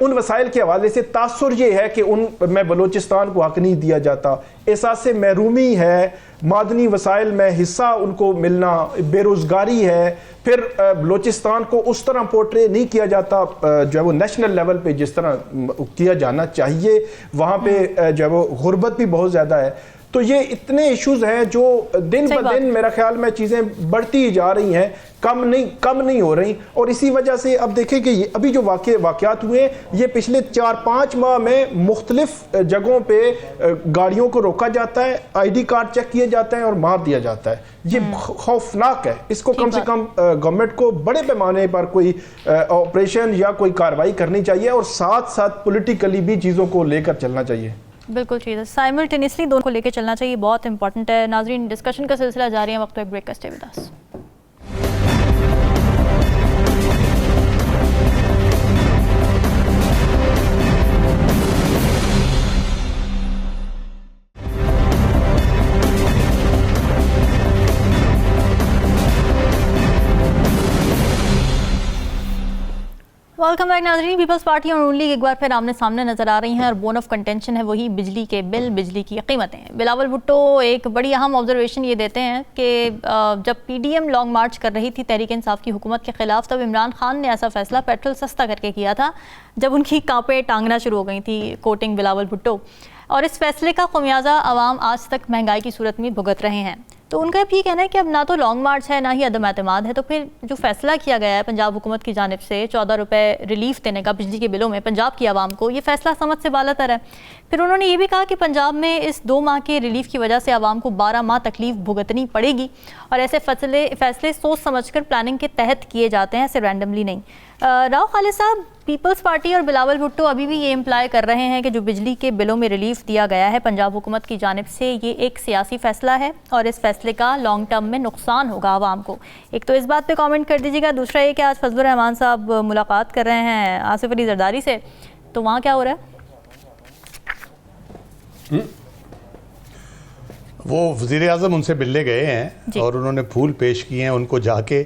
उन वसाइल के हवाले से तासुर ये है कि उन में बलूचिस्तान को हक नहीं दिया जाता, एहसास महरूमी है, मादनी वसाइल में हिस्सा उनको मिलना, बेरोज़गारी है, फिर बलूचिस्तान को उस तरह पोर्ट्रे नहीं किया जाता जो है वो नेशनल लेवल पे जिस तरह किया जाना चाहिए। वहाँ पे जो है वो गुर्बत भी बहुत ज़्यादा है। तो ये इतने इश्यूज हैं जो दिन ब दिन मेरा ख्याल में चीज़ें बढ़ती ही जा रही हैं, कम नहीं हो रही। और इसी वजह से अब देखें कि अभी जो वाक़यात हुए, ये पिछले 4-5 माह में मुख्तलिफ जगहों पे गाड़ियों को रोका जाता है, ID कार्ड चेक किए जाते हैं और मार दिया जाता है। ये खौफनाक है। इसको कम से कम गवर्नमेंट को बड़े पैमाने पर कोई ऑपरेशन या कोई कार्रवाई करनी चाहिए और साथ साथ पॉलिटिकली भी चीज़ों को लेकर चलना चाहिए। बिल्कुल ठीक है, साइमल्टेनियसली दोनों को लेकर चलना चाहिए, बहुत इंपॉर्टेंट है। नाजरीन, डिस्कशन का सिलसिला जारी है, वक्त तो एक ब्रेक का, stay with us. Welcome back नाजरीन। पीपल्स पार्टी और नून लीग एक बार फिर आमने सामने नजर आ रही हैं और बोन ऑफ कंटेंशन है वही बिजली के बिल, बिजली की कीमतें। बिलावल भुट्टो एक बड़ी अहम ऑब्जर्वेशन ये देते हैं कि जब PDM लॉन्ग मार्च कर रही थी तहरीक इंसाफ की हुकूमत के खिलाफ, तब इमरान खान ने ऐसा फैसला पेट्रोल सस्ता करके किया था जब उनकी कांपें टांगना शुरू हो गई थी, कोटिंग बिलावल भुट्टो। और इस फैसले का खमियाजा आवाम आज तक महंगाई की सूरत में भुगत रहे हैं। तो उनका भी कहना है कि अब ना तो लॉन्ग मार्च है, ना ही अदम एतमाद है, तो फिर जो फैसला किया गया है पंजाब हुकूमत की जानिब से 14 रुपये रिलीफ देने का बिजली के बिलों में पंजाब की आवाम को, ये फैसला समझ से बालातर है। फिर उन्होंने ये भी कहा कि पंजाब में इस 2 माह के रिलीफ की वजह से आवाम को 12 माह तकलीफ भुगतनी पड़ेगी और ऐसे फैसले सोच समझकर प्लानिंग के तहत किए जाते हैं, ऐसे रैंडमली नहीं। राव खालिद साहब, पीपल्स पार्टी और बिलावल भुट्टो अभी भी ये इम्प्लाई कर रहे हैं कि जो बिजली के बिलों में रिलीफ दिया गया है पंजाब हुकूमत की जानिब से, ये एक सियासी फैसला है और इस फैसले का लॉन्ग टर्म में नुकसान होगा आवाम को। एक तो इस बात पे कमेंट कर दीजिएगा। दूसरा ये कि आज फजलुर रहमान साहब मुलाकात कर रहे हैं आसिफ अली जरदारी से, तो वहाँ क्या हो रहा है? वो वज़ीर आज़म उनसे मिलने गए हैं और उन्होंने फूल पेश किए हैं उनको जाके,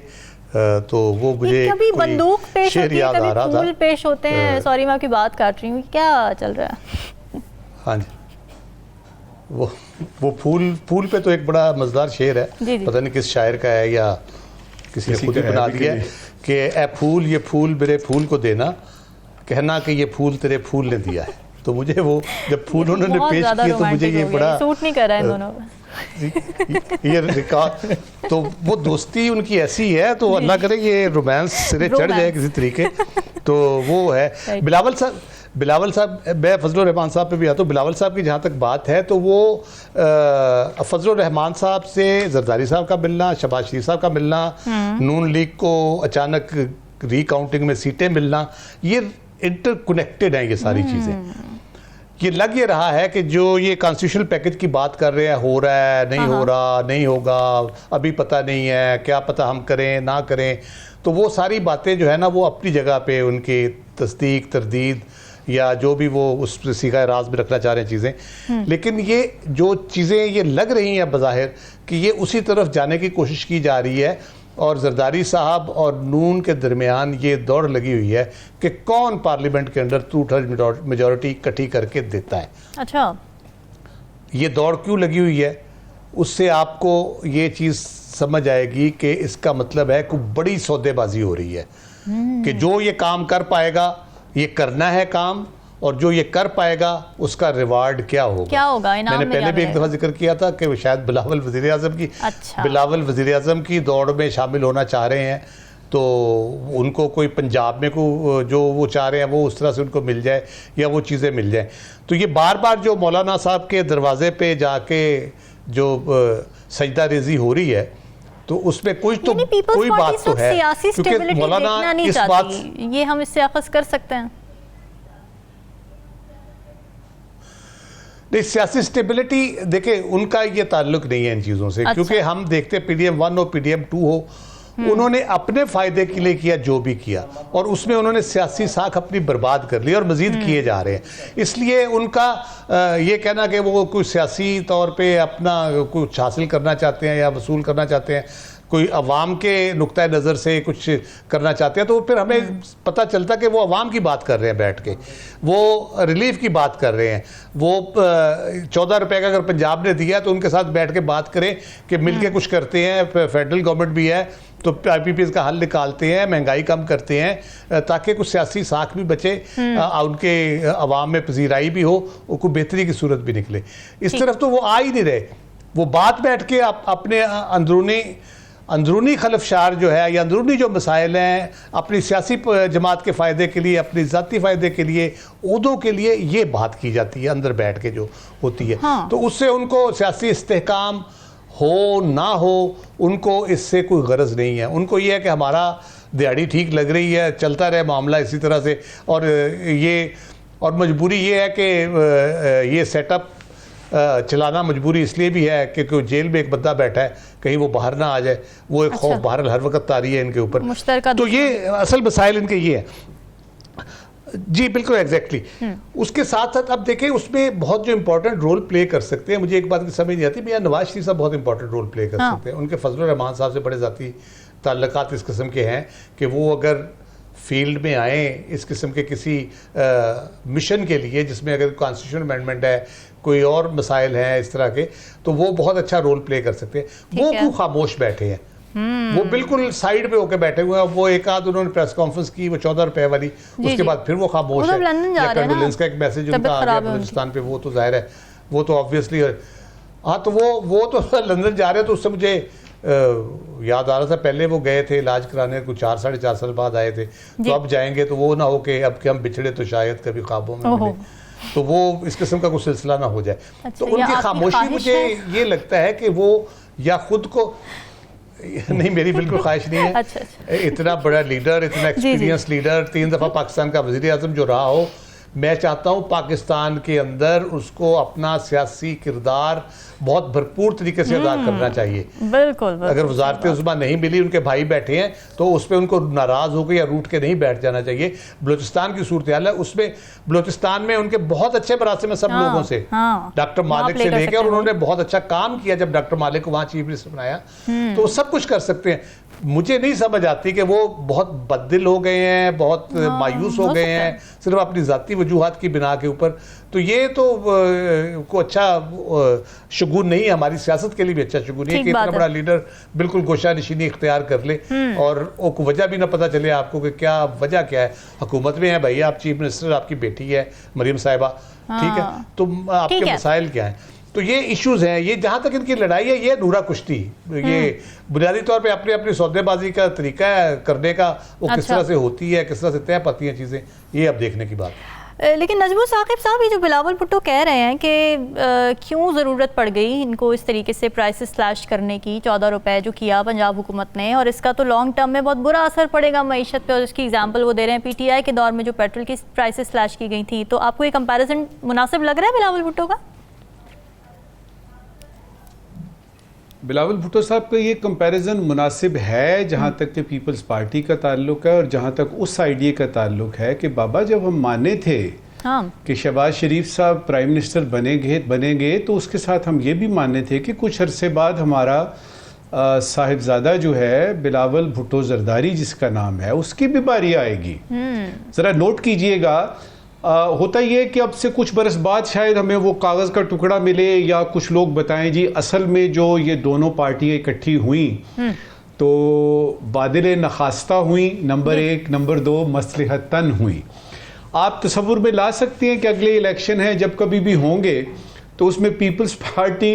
तो वो मुझे कभी बंदूक पेश होती है, कभी फूल पेश होते हैं। सॉरी मैं आपकी बात काट रही हूँ, क्या चल रहा है? हाँ जी, वो फूल पे तो एक बड़ा मज़ेदार शेर है, पता नहीं किस शायर का है या किसी ने खुद ही बना दिया कि ए फूल ये फूल मेरे फूल को देना, कहना कि ये फूल तेरे फूल ने दिया है। तो मुझे वो जब फूल उन्होंने पेश किए तो मुझे ये बड़ा सूट नहीं कर रहा है दोनों ये रिकॉर्ड, तो वो दोस्ती उनकी ऐसी है, तो अल्लाह करे ये रोमांस सिरे चढ़ जाए किसी तरीके। तो वो है बिलावल साहब, मैं फजलुर रहमान साहब पे भी आता हूँ। बिलावल साहब की जहाँ तक बात है तो वो फजलुर रहमान साहब से जरदारी साहब का मिलना, शहबाज शरीफ साहब का मिलना, नून लीग को अचानक रिकाउंटिंग में सीटें मिलना, ये इंटरकनेक्टेड हैं ये सारी चीज़ें। ये लग ये रहा है कि जो ये कॉन्स्टिट्यूशनल पैकेज की बात कर रहे हैं, हो रहा है, नहीं हो रहा, नहीं होगा, अभी पता नहीं है, क्या पता हम करें ना करें, तो वो सारी बातें जो है ना वो अपनी जगह पे उनकी तस्दीक तरदीद या जो भी वो उस सीगा राज में रखना चाह रहे हैं चीज़ें, लेकिन ये जो चीज़ें ये लग रही हैं बज़ाहिर कि ये उसी तरफ जाने की कोशिश की जा रही है और जरदारी साहब और नून के दरमियान ये दौड़ लगी हुई है कि कौन पार्लियामेंट के अंदर 2/3 मेजॉरिटी इकट्ठी करके देता है। अच्छा, ये दौड़ क्यों लगी हुई है, उससे आपको ये चीज़ समझ आएगी कि इसका मतलब है कि बड़ी सौदेबाजी हो रही है कि जो ये काम कर पाएगा ये करना है काम, और जो ये कर पाएगा उसका रिवार्ड क्या होगा। मैंने पहले भी एक दफ़ा जिक्र किया था कि शायद बिलावल वज़ीर आज़म की दौड़ में शामिल होना चाह रहे हैं, तो उनको कोई पंजाब में को जो वो चाह रहे हैं वो उस तरह से उनको मिल जाए या वो चीज़ें मिल जाएं। तो ये बार बार जो मौलाना साहब के दरवाजे पे जाके जो सजदा रेजी हो रही है, तो उसमें कोई बात तो है, क्योंकि मौलाना इस बात, ये हम इससे अखज़ कर सकते हैं। नहीं, सियासी स्टेबिलिटी देखिए उनका ये ताल्लुक नहीं है इन चीज़ों से। अच्छा। क्योंकि हम देखते PDM 1 हो PDM 2 हो, उन्होंने अपने फायदे के लिए किया जो भी किया, और उसमें उन्होंने सियासी साख अपनी बर्बाद कर ली और मजीद किए जा रहे हैं। इसलिए उनका ये कहना कि वो कोई सियासी तौर पे अपना कुछ हासिल करना चाहते हैं या वसूल करना चाहते हैं, कोई अवाम के नुक्ता नज़र से कुछ करना चाहते हैं, तो फिर हमें पता चलता कि वो अवाम की बात कर रहे हैं बैठ के, वो रिलीफ की बात कर रहे हैं। वो 14 रुपए का अगर पंजाब ने दिया तो उनके साथ बैठ के बात करें कि मिल के कुछ करते हैं, फेडरल गवर्नमेंट भी है तो IPPs का हल निकालते हैं, महंगाई कम करते हैं, ताकि कुछ सियासी साख भी बचे, उनके अवाम में पजीराई भी हो, कोई बेहतरी की सूरत भी निकले। इस तरफ तो वो आ ही नहीं रहे। वो बात बैठ के अपने अंदरूनी खलफशार जो है या अंदरूनी जो मसाइल हैं, अपनी सियासी जमात के फ़ायदे के लिए, अपनी ज़ाती फ़ायदे के लिए, उहदों के लिए ये बात की जाती है अंदर बैठ के जो होती है। हाँ। तो उससे उनको सियासी इस्तेहकाम हो ना हो, उनको इससे कोई गरज नहीं है। उनको ये है कि हमारा दिहाड़ी ठीक लग रही है, चलता रहे मामला इसी तरह से, और मजबूरी ये है कि ये सेटअप चलाना मजबूरी इसलिए भी है कि कोई जेल में एक बंदा बैठा है, कहीं वो बाहर ना आ जाए, वो एक खौफ बाहर हर वक्त तारी है इनके ऊपर। मुश्तरका तो ये असल मसाइल इनके ये है। जी बिल्कुल एग्जैक्टली। उसके साथ साथ अब देखें उसमें बहुत जो इंपॉर्टेंट रोल प्ले कर सकते हैं, मुझे एक बात की समझ नहीं आती, भैया नवाज शरीफ साहब बहुत इंपॉर्टेंट रोल प्ले कर सकते हैं। उनके फजलुर रहमान साहब से बड़े ज़ाती ताल्लुकात इस किस्म के हैं कि वो अगर फील्ड में आए इस किस्म के किसी मिशन के लिए, जिसमें अगर कॉन्स्टिट्यूशन अमेंडमेंट है, कोई और मसाइल हैं इस तरह के, तो वो बहुत अच्छा रोल प्ले कर सकते हैं। वो क्यों खामोश बैठे हैं? वो बिल्कुल साइड पे होकर बैठे हुए हैं। वो एक आध उन्होंने प्रेस कॉन्फ्रेंस की, वो 14 रुपए वाली, उसके बाद फिर वो खामोश है। कंडोलेंस का एक मैसेज उनका आ गया बलूचिस्तान पे, वो तो जाहिर है, वो तो ऑब्वियसली, हाँ तो वो तो लंदन जा रहे हैं। तो उससे मुझे याद आ रहा था, पहले वो गए थे इलाज कराने, कुछ 4 साढ़े 4 साल बाद आए थे, तो अब जाएंगे तो वो ना हो कि अब कि हम बिछड़े तो शायद कभी ख्वाबों में मिले, तो वो इस किस्म का कुछ सिलसिला ना हो जाए। तो उनकी खामोशी मुझे ये लगता है कि वो या खुद को नहीं, मेरी बिल्कुल ख्वाहिश नहीं है। अच्छा। इतना बड़ा लीडर, इतना एक्सपीरियंस लीडर, 3 दफ़ा पाकिस्तान का वज़ीर आज़म जो रहा हो, मैं चाहता हूँ पाकिस्तान के अंदर उसको अपना सियासी किरदार बहुत भरपूर तरीके से अदा करना चाहिए। बिल्कुल। अगर वजारत उज़्मा नहीं मिली, उनके भाई बैठे हैं, तो उस पर उनको नाराज़ होकर या रूठ के नहीं बैठ जाना चाहिए। बलूचिस्तान की सूरत हाल है, उसमें बलूचिस्तान में उनके बहुत अच्छे मरासिम है सब लोगों से, डॉक्टर मालिक से लेकर, और उन्होंने बहुत अच्छा काम किया जब डॉक्टर मालिक को वहाँ चीफ मिनिस्टर बनाया, तो वो सब कुछ कर सकते हैं। मुझे नहीं समझ आती कि वो बहुत बददिल हो गए हैं, बहुत मायूस हो गए हैं सिर्फ अपनी ज़ाती वजूहात की बिना के ऊपर। तो ये तो को अच्छा शगुन नहीं है, हमारी सियासत के लिए भी अच्छा शगुन नहीं है कि इतना बड़ा लीडर बिल्कुल गोशा नशीनी इख्तियार कर ले और वजह भी ना पता चले आपको कि क्या वजह क्या है। हुकूमत में है भाई, आप चीफ मिनिस्टर, आपकी बेटी है मरीम साहिबा, ठीक है, तो आपके मसाइल क्या हैं? तो ये इश्यूज हैं। ये जहाँ तक इनकी लड़ाई है, ये नूरा कुश्ती, ये बुनियादी तौर पे अपनी अपनी सौदेबाजी का तरीका है करने का, वो किस तरह से होती है, किस तरह से तय पाती हैं चीज़ें, ये अब देखने की बात है। लेकिन नजमुल साकिब साहब, ये जो बिलावल भुट्टो कह रहे हैं कि क्यों ज़रूरत पड़ गई इनको इस तरीके से प्राइसेस स्लैश करने की, 14 रुपए जो किया पंजाब हुकूमत ने, और इसका तो लॉन्ग टर्म में बहुत बुरा असर पड़ेगा मईशत पे, और इसकी एग्जांपल वो दे रहे हैं PTI के दौर में जो पेट्रोल की प्राइसेस स्लैश की गई थी। तो आपको ये कंपैरिजन मुनासिब लग रहा है बिलावल भुट्टो का? बिलावल भुट्टो साहब का ये कंपैरिजन मुनासिब है जहाँ तक कि पीपल्स पार्टी का ताल्लुक है, और जहाँ तक उस आइडिया का ताल्लुक है कि बाबा जब हम माने थे कि शहबाज शरीफ साहब प्राइम मिनिस्टर बनेंगे तो उसके साथ हम ये भी माने थे कि कुछ अरसे बाद हमारा साहिबजादा जो है बिलावल भुट्टो जरदारी जिसका नाम है, उसकी भी बारी आएगी। ज़रा नोट कीजिएगा, होता ये कि अब से कुछ बरस बाद शायद हमें वो कागज़ का टुकड़ा मिले या कुछ लोग बताएं जी असल में जो ये दोनों पार्टियां इकट्ठी हुई तो बादिल नखास्ता हुई, नंबर 1, नंबर 2 मसलहतन हुई। आप तसव्वुर में ला सकते हैं कि अगले इलेक्शन है जब कभी भी होंगे तो उसमें पीपल्स पार्टी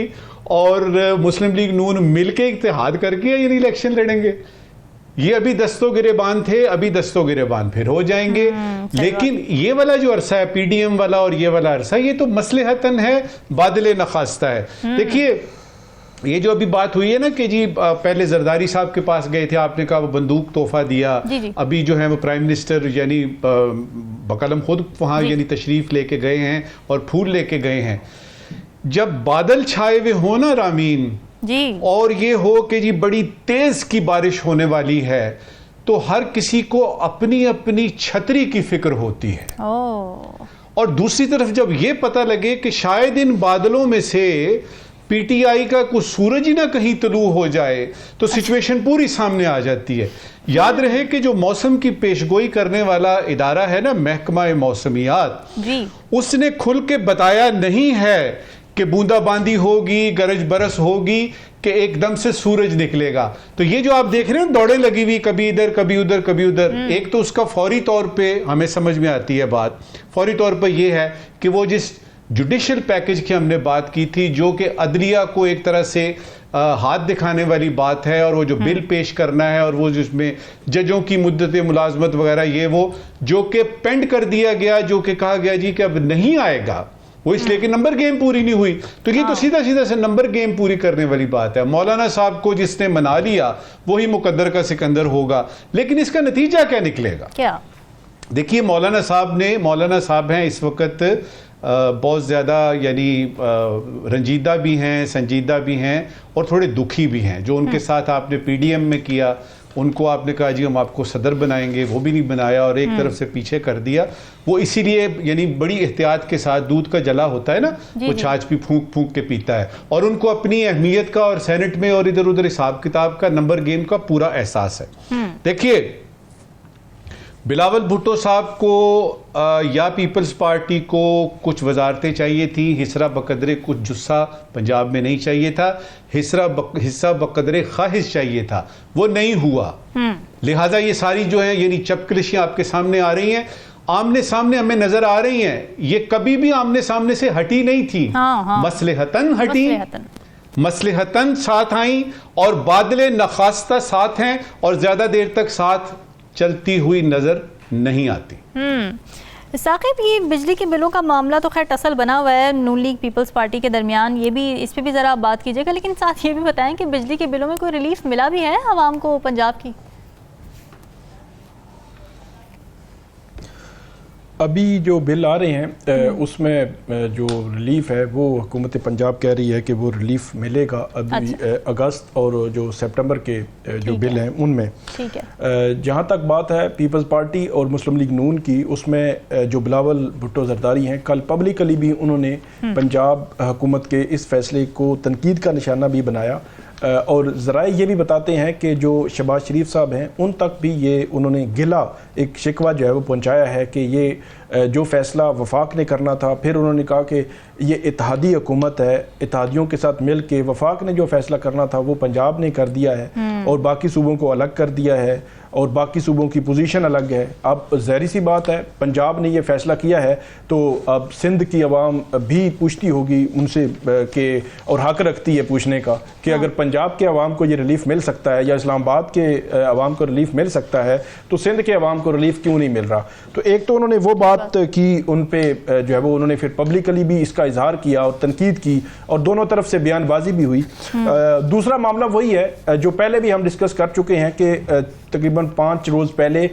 और मुस्लिम लीग नून मिलके इत्तेहाद करके ये इलेक्शन लड़ेंगे। ये अभी दस्तों गिरेबान थे, अभी दस्तों गिरेबान फिर हो जाएंगे। लेकिन ये वाला जो अरसा है PDM वाला और ये वाला अरसा, ये तो मसलहतन है, बादल नखास्ता है। देखिए ये जो अभी बात हुई है ना कि जी पहले जरदारी साहब के पास गए थे, आपने कहा वो बंदूक तोहफा दिया, अभी जो है वो प्राइम मिनिस्टर यानी बकलम खुद वहाँ यानी तशरीफ लेके गए हैं और फूल लेके गए हैं। जब बादल छाए हुए हो ना रामीन, जी और ये हो कि जी बड़ी तेज की बारिश होने वाली है, तो हर किसी को अपनी अपनी छतरी की फिक्र होती है। और दूसरी तरफ जब ये पता लगे कि शायद इन बादलों में से पीटीआई का कुछ सूरज ही ना कहीं तलू हो जाए, तो सिचुएशन पूरी सामने आ जाती है। याद रहे कि जो मौसम की पेशगोई करने वाला इदारा है ना, महकमा मौसमियात जी, उसने खुल के बताया नहीं है कि बूंदाबांदी होगी, गरज बरस होगी, कि एकदम से सूरज निकलेगा। तो ये जो आप देख रहे हैं दौड़े लगी हुई, कभी इधर कभी उधर कभी उधर, एक तो उसका फौरी तौर पे हमें समझ में आती है बात, फौरी तौर पे ये है कि वो जिस जुडिशियल पैकेज की हमने बात की थी, जो कि अदलिया को एक तरह से हाथ दिखाने वाली बात है, और वो जो बिल पेश करना है, और वो जिसमें जजों की मुद्दत मुलाजमत वगैरह, ये वो जो कि पेंड कर दिया गया, जो कि कहा गया जी कि अब नहीं आएगा, वो इसलिए कि नंबर गेम पूरी नहीं हुई। तो ये तो सीधा सीधा से नंबर गेम पूरी करने वाली बात है। मौलाना साहब को जिसने मना लिया वही मुकद्दर का सिकंदर होगा। लेकिन इसका नतीजा क्या निकलेगा? क्या देखिए, मौलाना साहब हैं इस वक्त बहुत ज़्यादा यानी रंजीदा भी हैं, संजीदा भी हैं, और थोड़े दुखी भी हैं। जो उनके साथ आपने पीडीएम में किया, उनको आपने कहा जी हम आपको सदर बनाएंगे, वो भी नहीं बनाया, और एक तरफ से पीछे कर दिया। वो इसीलिए यानी बड़ी एहतियात के साथ, दूध का जला होता है ना, वो छाछ भी फूंक फूंक के पीता है, और उनको अपनी अहमियत का और सेनेट में और इधर उधर हिसाब किताब का, नंबर गेम का पूरा एहसास है। देखिए, बिलावल भुट्टो साहब को या पीपल्स पार्टी को कुछ वजारतें चाहिए थी, हिस्सा बकदरे कुछ जुस्सा पंजाब में नहीं चाहिए था, हिस्सा बकदरे ख्वाहिश चाहिए था, वो नहीं हुआ। लिहाजा ये सारी जो है यानी चपकलिशियां आपके सामने आ रही हैं, आमने सामने हमें नजर आ रही हैं। ये कभी भी आमने सामने से हटी नहीं थी। मसलहतन हटी, मसलहतन साथ आई, और बादले नखास्ता साथ हैं, और ज्यादा देर तक साथ चलती हुई नजर नहीं आती। साकिब, ये बिजली के बिलों का मामला तो खैर टसल बना हुआ है नून लीग पीपल्स पार्टी के दरमियान, ये भी, इस पे भी ज़रा आप बात कीजिएगा, लेकिन साथ ये भी बताएं कि बिजली के बिलों में कोई रिलीफ मिला भी है आवाम को पंजाब की? अभी जो बिल आ रहे हैं उसमें जो रिलीफ है वो हुकूमत पंजाब कह रही है कि वो रिलीफ मिलेगा अभी अगस्त और जो सितंबर के जो बिल हैं उनमें। ठीक है। जहाँ तक बात है पीपल्स पार्टी और मुस्लिम लीग नून की, उसमें जो बिलावल भुट्टो जरदारी हैं, कल पब्लिकली भी उन्होंने पंजाब हुकूमत के इस फैसले को तनकीद का निशाना भी बनाया, और ज़राए ये भी बताते हैं कि जो शहबाज शरीफ साहब हैं उन तक भी ये उन्होंने गिला एक शिकवा जो है वो पहुंचाया है कि ये जो फ़ैसला वफाक ने करना था, फिर उन्होंने कहा कि ये इत्तेहादी हुकूमत है, इत्तेहादियों के साथ मिल के वफाक ने जो फ़ैसला करना था वो पंजाब ने कर दिया है, और बाकी सूबों को अलग कर दिया है, और बाकी सूबों की पोजीशन अलग है। अब ज़ाहिर सी बात है, पंजाब ने ये फ़ैसला किया है तो अब सिंध की आवाम भी पूछती होगी उनसे कि, और हक रखती है पूछने का कि अगर पंजाब के आवाम को ये रिलीफ मिल सकता है या इस्लामाबाद के आवाम को रिलीफ मिल सकता है तो सिंध के आवाम को रिलीफ क्यों नहीं मिल रहा। तो एक तो उन्होंने वो बात की, उन पे जो है वो उन्होंने फिर पब्लिकली भी इसका इजहार किया और तनकीद की, और दोनों तरफ से बयानबाजी भी हुई। दूसरा मामला वही है जो पहले भी हम डिस्कस कर चुके हैं कि तकरीबन 5 रोज़ पहले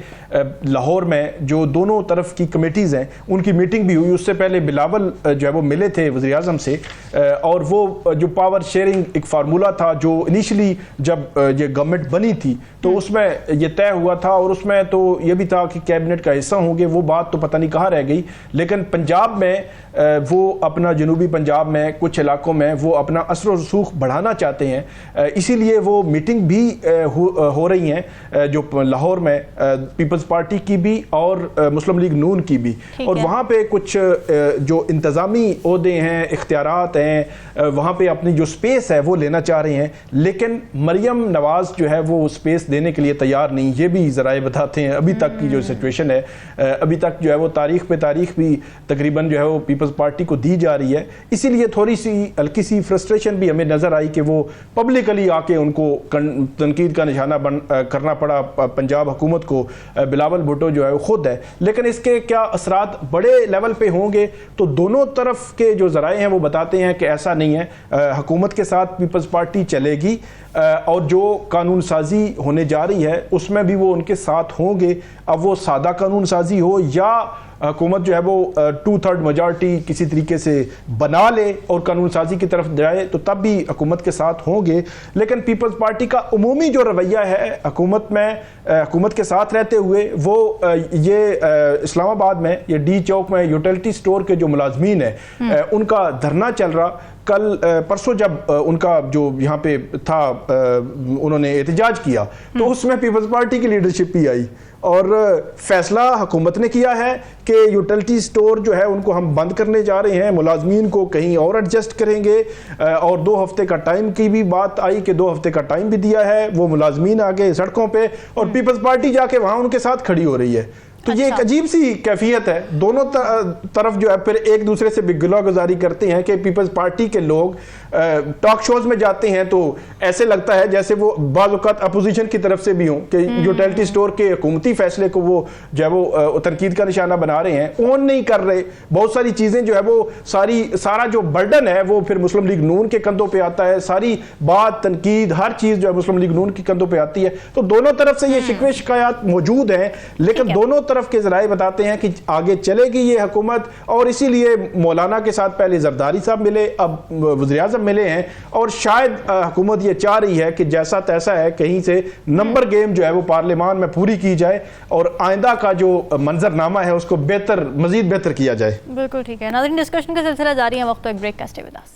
लाहौर में जो दोनों तरफ की कमेटीज़ हैं उनकी मीटिंग भी हुई। उससे पहले बिलावल जो है वो मिले थे वज़ीर आज़म से, और वो जो पावर शेयरिंग एक फार्मूला था जो इनिशियली जब ये गवर्नमेंट बनी थी तो उसमें ये तय हुआ था, और उसमें तो ये भी था कि कैबिनेट का हिस्सा होंगे, वो बात तो पता नहीं कहाँ रह गई। लेकिन पंजाब में वो अपना, जनूबी पंजाब में कुछ इलाकों में वो अपना असर और रसूख बढ़ाना चाहते हैं, इसीलिए वो मीटिंग भी हो रही हैं जो लाहौर में पीपल्स पार्टी की भी और मुस्लिम लीग नून की भी, और वहाँ पे कुछ जो इंतज़ामी ओहदे हैं, इख्तियारात हैं, वहाँ पे अपनी जो स्पेस है वो लेना चाह रहे हैं। लेकिन मरियम नवाज़ जो है वो स्पेस देने के लिए तैयार नहीं, ये भी ज़राए बताते हैं। अभी तक की जो सिचुएशन है, अभी तक जो है वो तारीख पे तारीख भी तकरीबन जो है वो पीपल्स पार्टी को दी जा रही है, इसीलिए थोड़ी सी हल्की सी फ्रस्ट्रेशन भी हमें नज़र आई कि वो पब्लिकली आके उनको तनकीद का निशाना करना पड़ा पंजाब हुकूमत को। बिलावल भुट्टो जो है वो खुद है, लेकिन इसके क्या असरात बड़े लेवल पे होंगे तो दोनों तरफ के जो ज़राए हैं वो बताते हैं कि ऐसा नहीं है। हुकूमत के साथ पीपल्स पार्टी चलेगी, और जो कानून साजी होने जा रही है उसमें भी वो उनके साथ होंगे। अब वो सादा कानून साजी हो या हुकूमत जो है वो 2/3 मेजॉरिटी किसी तरीके से बना ले और कानून साजी की तरफ जाए तो तब भी हुकूमत के साथ होंगे। लेकिन पीपल्स पार्टी का उमूमी जो रवैया है हुकूमत में, हुकूमत के साथ रहते हुए, वो ये इस्लामाबाद में, ये डी चौक में यूटिलिटी स्टोर के जो मुलाजमीन है उनका धरना चल रहा। कल परसों जब उनका जो यहाँ पे था उन्होंने एहतजाज किया तो उसमें पीपल्स पार्टी की लीडरशिप भी आई और फैसला हुकूमत ने किया है कि यूटिलिटी स्टोर जो है उनको हम बंद करने जा रहे हैं, मुलाजमीन को कहीं और एडजस्ट करेंगे और 2 हफ्ते का टाइम की भी बात आई कि 2 हफ्ते का टाइम भी दिया है। वो मुलाजमीन आगे सड़कों पे और पीपल्स पार्टी जाके वहाँ उनके साथ खड़ी हो रही है। तो ये एक अजीब सी कैफियत है। दोनों तरफ जो है फिर एक दूसरे से भी गिला-गुजारी करते हैं कि पीपल्स पार्टी के लोग टॉक शोज में जाते हैं तो ऐसे लगता है जैसे वो बाज़ औक़ात अपोजिशन की तरफ से भी हों कि यूटिलिटी स्टोर के हुकूमती फैसले को वो जो है वो तनकीद का निशाना बना रहे हैं, ओन नहीं कर रहे। बहुत सारी चीज़ें जो है वो सारा जो बर्डन है वो फिर मुस्लिम लीग नून के कंधों पे आता है। सारी बात, तनकीद, हर चीज़ जो है मुस्लिम लीग नून के कंधों पे आती है। तो दोनों तरफ से ये शिकवे शिकायत मौजूद हैं, लेकिन दोनों तरफ के ज़राए बताते हैं कि आगे चलेगी ये हुकूमत। और इसीलिए मौलाना के साथ पहले जरदारी साहब मिले, अब वज़ीर-ए-आज़म मिले हैं और शायद हुकूमत ये चाह रही है कि जैसा तैसा है कहीं से नंबर गेम जो है वो पार्लियामान में पूरी की जाए और आइंदा का जो मंजरनामा है उसको मजीद बेहतर किया जाए। बिल्कुल ठीक है नाज़रीन, डिस्कशन का सिलसिला जारी है, वक्त एक ब्रेक का। Stay with us.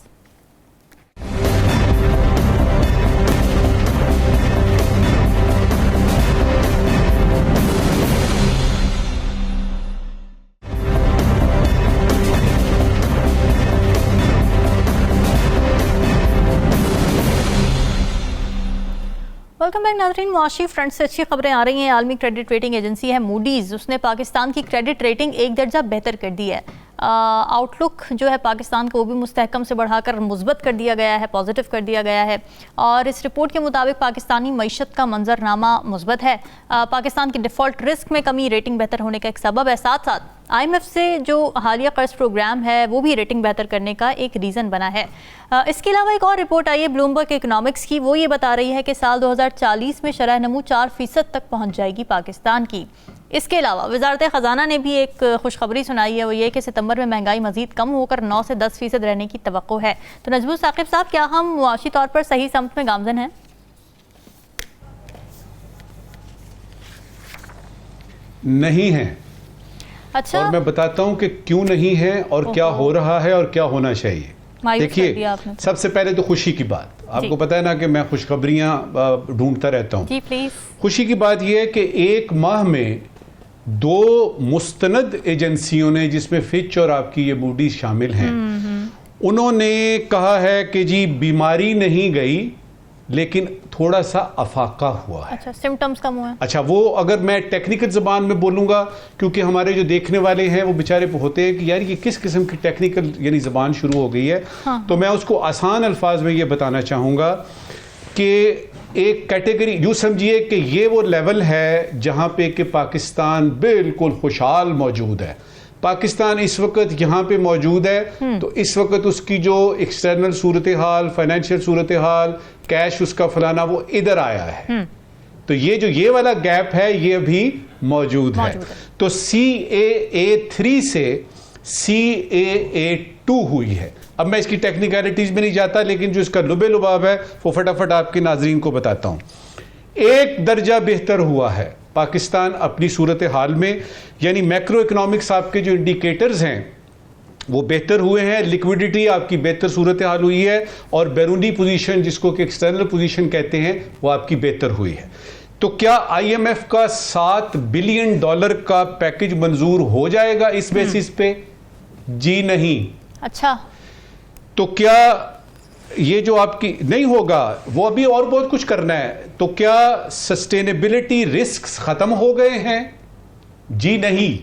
Welcome back नाज़रीन। मुआशी फ्रंट से अच्छी खबरें आ रही हैं। आलमी क्रेडिट रेटिंग एजेंसी है मूडीज़, उसने पाकिस्तान की क्रेडिट रेटिंग 1 दर्जा बेहतर कर दी है। आउटलुक जो है पाकिस्तान को वो भी मुस्तहकम से बढ़ाकर मुस्बत कर दिया गया है, पॉजिटिव कर दिया गया है। और इस रिपोर्ट के मुताबिक पाकिस्तानी मईशत का मंजरनामा मुस्बत है। पाकिस्तान के डिफ़ॉल्ट रिस्क में कमी रेटिंग बेहतर होने का एक सबब है। साथ साथ IMF से जो हालिया कर्ज प्रोग्राम है वो भी रेटिंग बेहतर करने का एक रीज़न बना है। इसके अलावा एक और रिपोर्ट आई है ब्लूमबर्ग इकोनॉमिक्स की, वो ये बता रही है कि साल 2040 में शरह नमू 4% तक पहुँच जाएगी पाकिस्तान की। इसके अलावा वजारत ख़जाना ने भी एक खुशखबरी सुनाई है, वो ये कि सितंबर में महंगाई मजीद कम होकर 9 से 10% रहने की तवक्को है। तो नजबुल साकिब साहब, क्या हम मुआशी तौर पर सही समत में गामजन हैं? नहीं है। अच्छा, और मैं बताता हूं कि क्यों नहीं है और क्या हो रहा है और क्या होना चाहिए। देखिए, सबसे पहले तो खुशी की बात, आपको पता है ना कि मैं खुशखबरियां ढूंढता रहता हूं। जी प्लीज। खुशी की बात यह है कि 1 माह में 2 मुस्तनद एजेंसियों ने, जिसमें फिच और आपकी ये मूडीज शामिल हैं, उन्होंने कहा है कि जी बीमारी नहीं गई लेकिन थोड़ा सा अफाका हुआ है। अच्छा, सिम्टम्स कम हुए। अच्छा, वो अगर मैं टेक्निकल ज़बान में बोलूँगा, क्योंकि हमारे जो देखने वाले हैं वो बेचारे होते हैं कि यार ये किस किस्म की टेक्निकल यानी ज़बान शुरू हो गई है। हाँ। तो मैं उसको आसान अल्फाज में ये बताना चाहूँगा कि एक कैटेगरी यूँ समझिए कि ये वो लेवल है जहाँ पे कि पाकिस्तान बिल्कुल खुशहाल मौजूद है। पाकिस्तान इस वक्त यहाँ पे मौजूद है, तो इस वक्त उसकी जो एक्सटर्नल सूरत हाल, फाइनेंशियल सूरत हाल, कैश उसका फलाना, वो इधर आया है। तो ये वाला गैप है, ये अभी मौजूद है। तो CAA3 से CAA2 हुई है। अब मैं इसकी टेक्निकलिटीज में नहीं जाता, लेकिन जो इसका लुबे लुबाब है वो फटाफट आपके नाजरीन को बताता हूँ। 1 दर्जा बेहतर हुआ है पाकिस्तान अपनी सूरत हाल में, यानी मैक्रो इकोनॉमिक्स आपके जो इंडिकेटर्स हैं वो बेहतर हुए हैं, लिक्विडिटी आपकी बेहतर सूरत हाल हुई है, और बैरूनी पोजीशन जिसको कि एक्सटर्नल पोजीशन कहते हैं वो आपकी बेहतर हुई है। तो क्या IMF का $7 बिलियन का पैकेज मंजूर हो जाएगा इस बेसिस पे? जी नहीं। अच्छा, तो क्या ये जो आपकी नहीं होगा, वो अभी और बहुत कुछ करना है। तो क्या सस्टेनेबिलिटी रिस्क्स खत्म हो गए हैं? जी नहीं।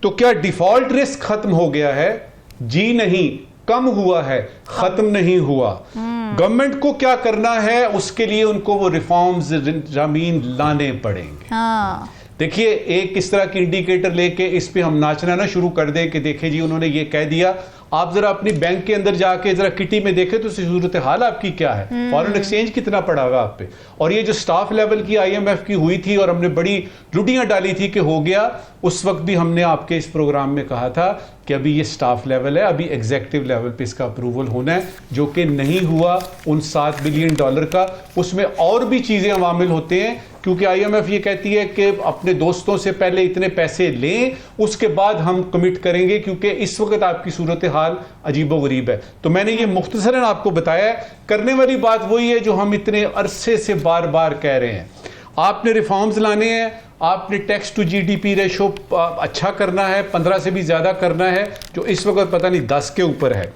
तो क्या डिफॉल्ट रिस्क खत्म हो गया है? जी नहीं, कम हुआ है, खत्म नहीं हुआ। गवर्नमेंट को क्या करना है, उसके लिए उनको वो रिफॉर्म्स जमीन लाने पड़ेंगे। देखिए, एक इस तरह की इंडिकेटर लेके इस पे हम नाचना ना शुरू कर दें कि देखें जी उन्होंने ये कह दिया, आप जरा अपनी बैंक के अंदर जाके जरा किटी में देखें तो सूरत हाल आपकी क्या है, फॉरेन एक्सचेंज कितना पड़ागा आप पे। और ये जो स्टाफ लेवल की IMF की हुई थी और हमने बड़ी लुटियां डाली थी कि हो गया, उस वक्त भी हमने आपके इस प्रोग्राम में कहा था कि अभी ये स्टाफ लेवल है, अभी एग्जीक्यूटिव लेवल पे इसका अप्रूवल होना है, जो कि नहीं हुआ उन $7 बिलियन का। उसमें और भी चीजें अवामिल होते हैं, क्योंकि IMF ये कहती है कि अपने दोस्तों से पहले इतने पैसे लें, उसके बाद हम कमिट करेंगे, क्योंकि इस वक्त आपकी सूरत हाल अजीबोगरीब है। तो मैंने ये मुख्तसरन आपको बताया। करने वाली बात वही है जो हम इतने अरसे से बार बार कह रहे हैं, आपने रिफॉर्म्स लाने हैं, आपने टैक्स टू GDP रेशो अच्छा करना है, 15 से भी ज़्यादा करना है, जो इस वक्त पता नहीं 10 के ऊपर है।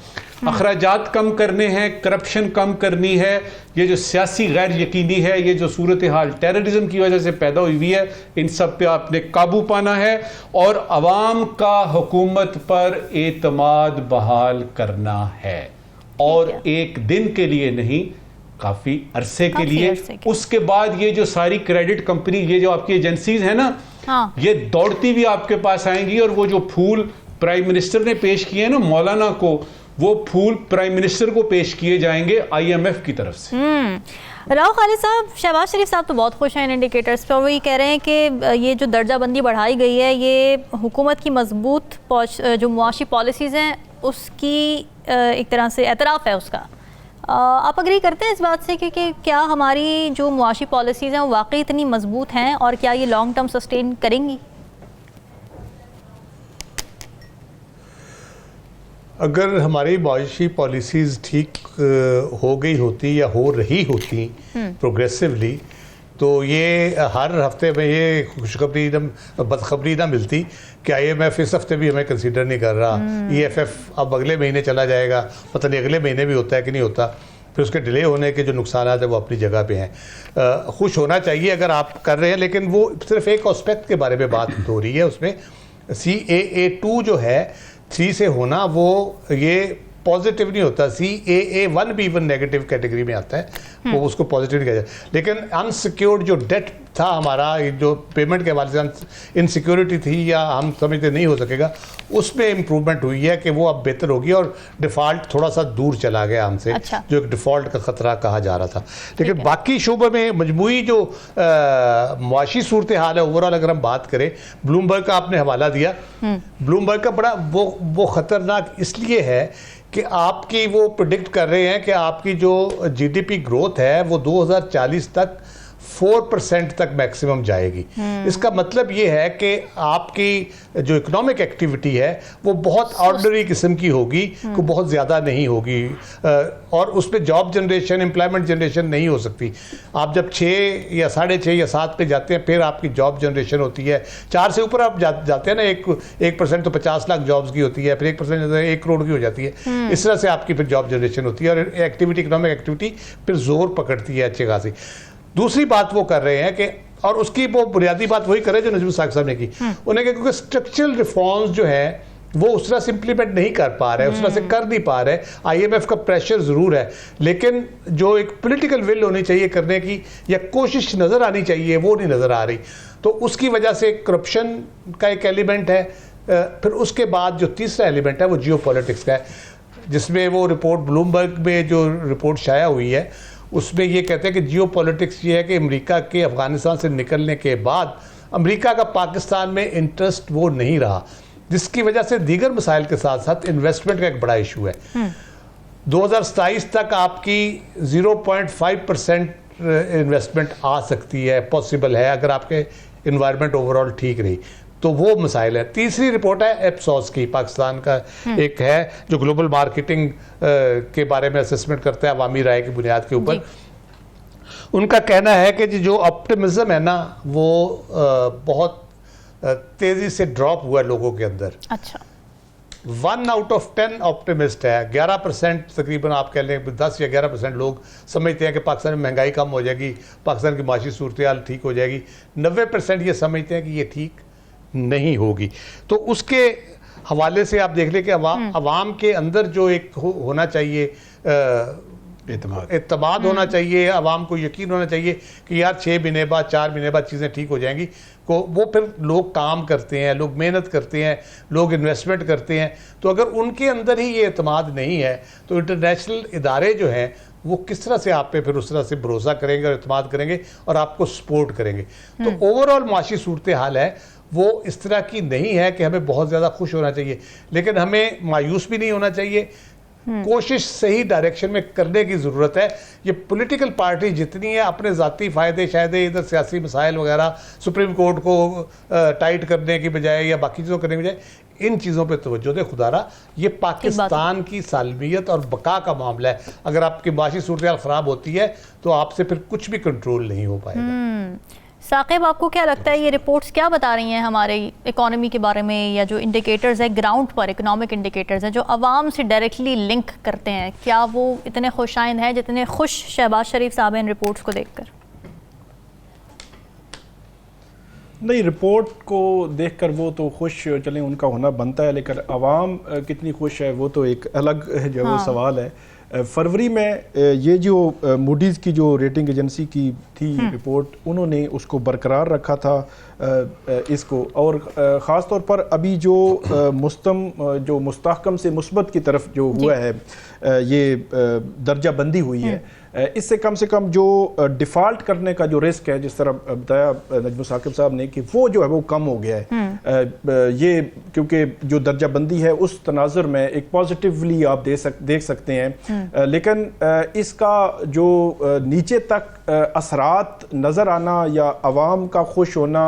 अखराजात कम करने हैं, करप्शन कम करनी है, ये जो सियासी गैर यकीनी है, ये जो सूरत हाल टेररिज्म की वजह से पैदा हुई है, इन सब पे आपने काबू पाना है और अवाम का हुकूमत पर एतमाद बहाल करना है। और एक दिन के लिए नहीं, काफी अरसे के लिए। उसके बाद ये जो सारी क्रेडिट कंपनी, ये जो आपकी एजेंसीज है ना, हाँ। ये दौड़ती भी आपके पास आएंगी और वो जो फूल प्राइम मिनिस्टर ने पेश किए ना मौलाना को, वो फूल प्राइम मिनिस्टर को पेश किए जाएंगे IMF की तरफ से। राव खालिद साहब, शहबाज शरीफ साहब तो बहुत खुश हैं इन इंडिकेटर्स पर। वो ये कह रहे हैं कि ये जो दर्जाबंदी बढ़ाई गई है, ये हुकूमत की मजबूत जो मुआशी पॉलिसीज़ हैं उसकी एक तरह से एतराफ़ है उसका। आप अग्री करते हैं इस बात से कि क्या हमारी जो मुआशी पॉलिसीज़ हैं वो वाकई इतनी मजबूत हैं और क्या ये लॉन्ग टर्म सस्टेन करेंगी? अगर हमारी मुआशी पॉलिसीज़ ठीक हो गई होती या हो रही होती प्रोग्रेसिवली, तो ये हर हफ्ते में ये खुशखबरी बदखबरी ना मिलती कि IMF इस हफ्ते भी हमें कंसीडर नहीं कर रहा, EFF अब अगले महीने चला जाएगा, पता नहीं अगले महीने भी होता है कि नहीं होता। फिर उसके डिले होने के जो नुकसान है वो अपनी जगह पे हैं। खुश होना चाहिए अगर आप कर रहे हैं, लेकिन वो सिर्फ एक एस्पेक्ट के बारे में बात हो रही है। उसमें CAA2 जो है 3 से होना, वो ये पॉजिटिव नहीं होता। CAA1 भी इवन नेगेटिव कैटेगरी में आता है, वो उसको पॉजिटिव नहीं कहा जाए। लेकिन अनसिक्योर्ड जो डेट था हमारा, जो पेमेंट के हवाले से इनसिक्योरिटी थी या हम समझते नहीं हो सकेगा, उसमें इम्प्रूवमेंट हुई है कि वो अब बेहतर होगी और डिफ़ॉल्ट थोड़ा सा दूर चला गया हमसे। अच्छा। जो एक डिफ़ॉल्ट का ख़तरा कहा जा रहा था। लेकिन बाकी शोबे में मजमूई जो मुआशी सूरत हाल है ओवरऑल, अगर हम बात करें, ब्लूमबर्ग का आपने हवाला दिया, ब्लूमबर्ग का बड़ा वो ख़तरनाक इसलिए है कि आपकी वो प्रिडिक्ट कर रहे हैं कि आपकी जो GDP ग्रोथ है वो 2040 तक 4% तक मैक्सिमम जाएगी। इसका मतलब ये है कि आपकी जो इकोनॉमिक एक्टिविटी है वो बहुत ऑर्डिनरी किस्म की होगी, को बहुत ज़्यादा नहीं होगी, और उसमें जॉब जनरेशन, एम्प्लॉयमेंट जनरेशन नहीं हो सकती। आप जब 6 या 6.5 या 7 पे जाते हैं, फिर आपकी जॉब जनरेशन होती है। 4 से ऊपर आप जाते हैं ना, 1% तो 50 लाख जॉब्स की होती है, फिर 1% 1 करोड़ की हो जाती है। इस तरह से आपकी फिर जॉब जनरेशन होती है और एक्टिविटी, इकोनॉमिक एक्टिविटी फिर जोर पकड़ती है अच्छी खासी। दूसरी बात वो कर रहे हैं कि, और उसकी वो बुनियादी बात वही करे जो नजमुल साहब ने की, उन्हें क्योंकि स्ट्रक्चरल रिफॉर्म्स जो है वो उस तरह से इंप्लीमेंट नहीं कर पा रहे, उस तरह से कर नहीं पा रहे। IMF का प्रेशर ज़रूर है, लेकिन जो एक पॉलिटिकल विल होनी चाहिए करने की या कोशिश नज़र आनी चाहिए, वो नहीं नज़र आ रही। तो उसकी वजह से करप्शन का एक एलिमेंट है। फिर उसके बाद जो तीसरा एलिमेंट है वो जियोपॉलिटिक्स का है, जिसमें वो रिपोर्ट ब्लूमबर्ग में जो रिपोर्ट शाया हुई है उसमें ये कहते हैं कि जियोपॉलिटिक्स ये है कि अमेरिका के अफ़गानिस्तान से निकलने के बाद अमेरिका का पाकिस्तान में इंटरेस्ट वो नहीं रहा, जिसकी वजह से दीगर मसाइल के साथ साथ इन्वेस्टमेंट का एक बड़ा इशू है। 2027 तक आपकी 0.5% इन्वेस्टमेंट आ सकती है, पॉसिबल है, अगर आपके इन्वायरमेंट ओवरऑल ठीक रही तो वो मसाइल है। तीसरी रिपोर्ट है एप्सॉस की, पाकिस्तान का एक है जो ग्लोबल मार्केटिंग के बारे में असेसमेंट करता है अवामी राय की बुनियाद के ऊपर। उनका कहना है कि जो ऑप्टिमिज्म है ना वो बहुत तेज़ी से ड्रॉप हुआ है लोगों के अंदर। अच्छा, 1 आउट ऑफ 10 ऑप्टिमिस्ट है। 11% तकरीबन आप कह लें, 10 या 11% लोग समझते हैं कि पाकिस्तान में महंगाई कम हो जाएगी, पाकिस्तान की माशी सूरत हाल ठीक हो जाएगी। 90% ये समझते हैं कि ये ठीक नहीं होगी। तो उसके हवाले से आप देख लें कि अवाम के अंदर जो एक होना चाहिए, एतमाद होना चाहिए, अवाम को यकीन होना चाहिए कि यार 6 महीने बाद, 4 महीने बाद चीज़ें ठीक हो जाएंगी। को, वो फिर लोग काम करते हैं, लोग मेहनत करते हैं, लोग इन्वेस्टमेंट करते हैं। तो अगर उनके अंदर ही ये एतमाद नहीं है तो इंटरनेशनल इदारे जो हैं वो किस तरह से आप पे फिर उस तरह से भरोसा करेंगे और एतमाद करेंगे और आपको सपोर्ट करेंगे। तो ओवरऑल माशी सूरत हाल है वो इस तरह की नहीं है कि हमें बहुत ज़्यादा खुश होना चाहिए, लेकिन हमें मायूस भी नहीं होना चाहिए। कोशिश सही डायरेक्शन में करने की ज़रूरत है। ये पॉलिटिकल पार्टी जितनी है अपने ज़ाती फ़ायदे शायद इधर सियासी मसाइल वगैरह सुप्रीम कोर्ट को टाइट करने की बजाय या बाकी चीज़ों करने की बजाय इन चीज़ों पे तवज्जो दे। खुदारा ये पाकिस्तान की सालमियत और बका का मामला है। अगर आपकी माशी सूरत ख़राब होती है तो आपसे फिर कुछ भी कंट्रोल नहीं हो पाएगा। साकिब, आपको क्या लगता है ये रिपोर्ट्स क्या बता रही हैं हमारे इकोनॉमी के बारे में, या जो इंडिकेटर्स है ग्राउंड पर इकोनॉमिक इंडिकेटर्स हैं जो आवाम से डायरेक्टली लिंक करते हैं, क्या वो इतने खुशाइंद हैं जितने खुश शहबाज शरीफ साहब हैं इन रिपोर्ट्स को देखकर? नहीं, रिपोर्ट को देखकर वो तो खुश चलें उनका होना बनता है, लेकिन आवाम कितनी खुश है वो तो एक अलग जो है वो सवाल है। फरवरी में ये जो मूडीज़ की जो रेटिंग एजेंसी की थी रिपोर्ट, उन्होंने उसको बरकरार रखा था इसको, और ख़ास तौर पर अभी जो जो मुस्तहकम से मुस्बत की तरफ जो हुआ है ये दर्जा बंदी हुई है, इससे कम से कम जो डिफ़ॉल्ट करने का जो रिस्क है, जिस तरह बताया नजमुल साकिब साहब ने, कि वो जो है वो कम हो गया है। ये क्योंकि जो दर्जा बंदी है उस तनाजुर में एक पॉजिटिवली आप देख सकते हैं, लेकिन इसका जो नीचे तक असरात नज़र आना या आवाम का खुश होना,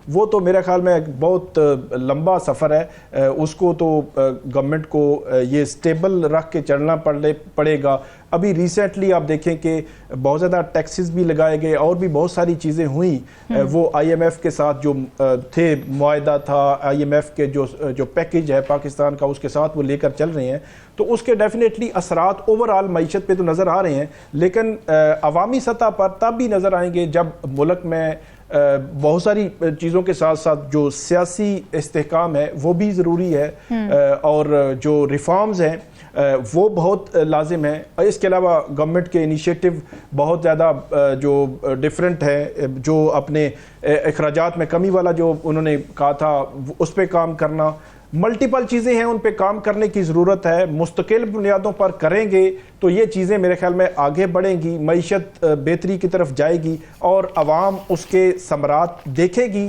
वो तो मेरे ख्याल में एक बहुत लंबा सफ़र है। उसको तो गवर्नमेंट को ये स्टेबल रख के चलना पड़ेगा। अभी रिसेंटली आप देखें कि बहुत ज़्यादा टैक्सेस भी लगाए गए और भी बहुत सारी चीज़ें हुई। वो IMF के साथ जो थे मुआहदा था, IMF के जो पैकेज है पाकिस्तान का, उसके साथ वो लेकर चल रहे हैं, तो उसके डेफिनेटली असरात ओवरऑल मईशत पे तो नज़र आ रहे हैं, लेकिन अवामी सतह पर तब भी नज़र आएंगे जब मुल्क में बहुत सारी चीज़ों के साथ साथ जो सियासी इस्तेहकाम है वो भी ज़रूरी है, और जो रिफॉर्म्स हैं वो बहुत लाजिम है। इसके अलावा गवर्नमेंट के इनिशिएटिव बहुत ज़्यादा जो डिफरेंट है, जो अपने अखराजात में कमी वाला जो उन्होंने कहा था उस पर काम करना, मल्टीपल चीज़ें हैं, उन पे काम करने की ज़रूरत है। मुस्तकिल बुनियादों पर करेंगे तो ये चीज़ें मेरे ख्याल में आगे बढ़ेंगी, मईशत बेहतरी की तरफ जाएगी और आवाम उसके समरात देखेगी।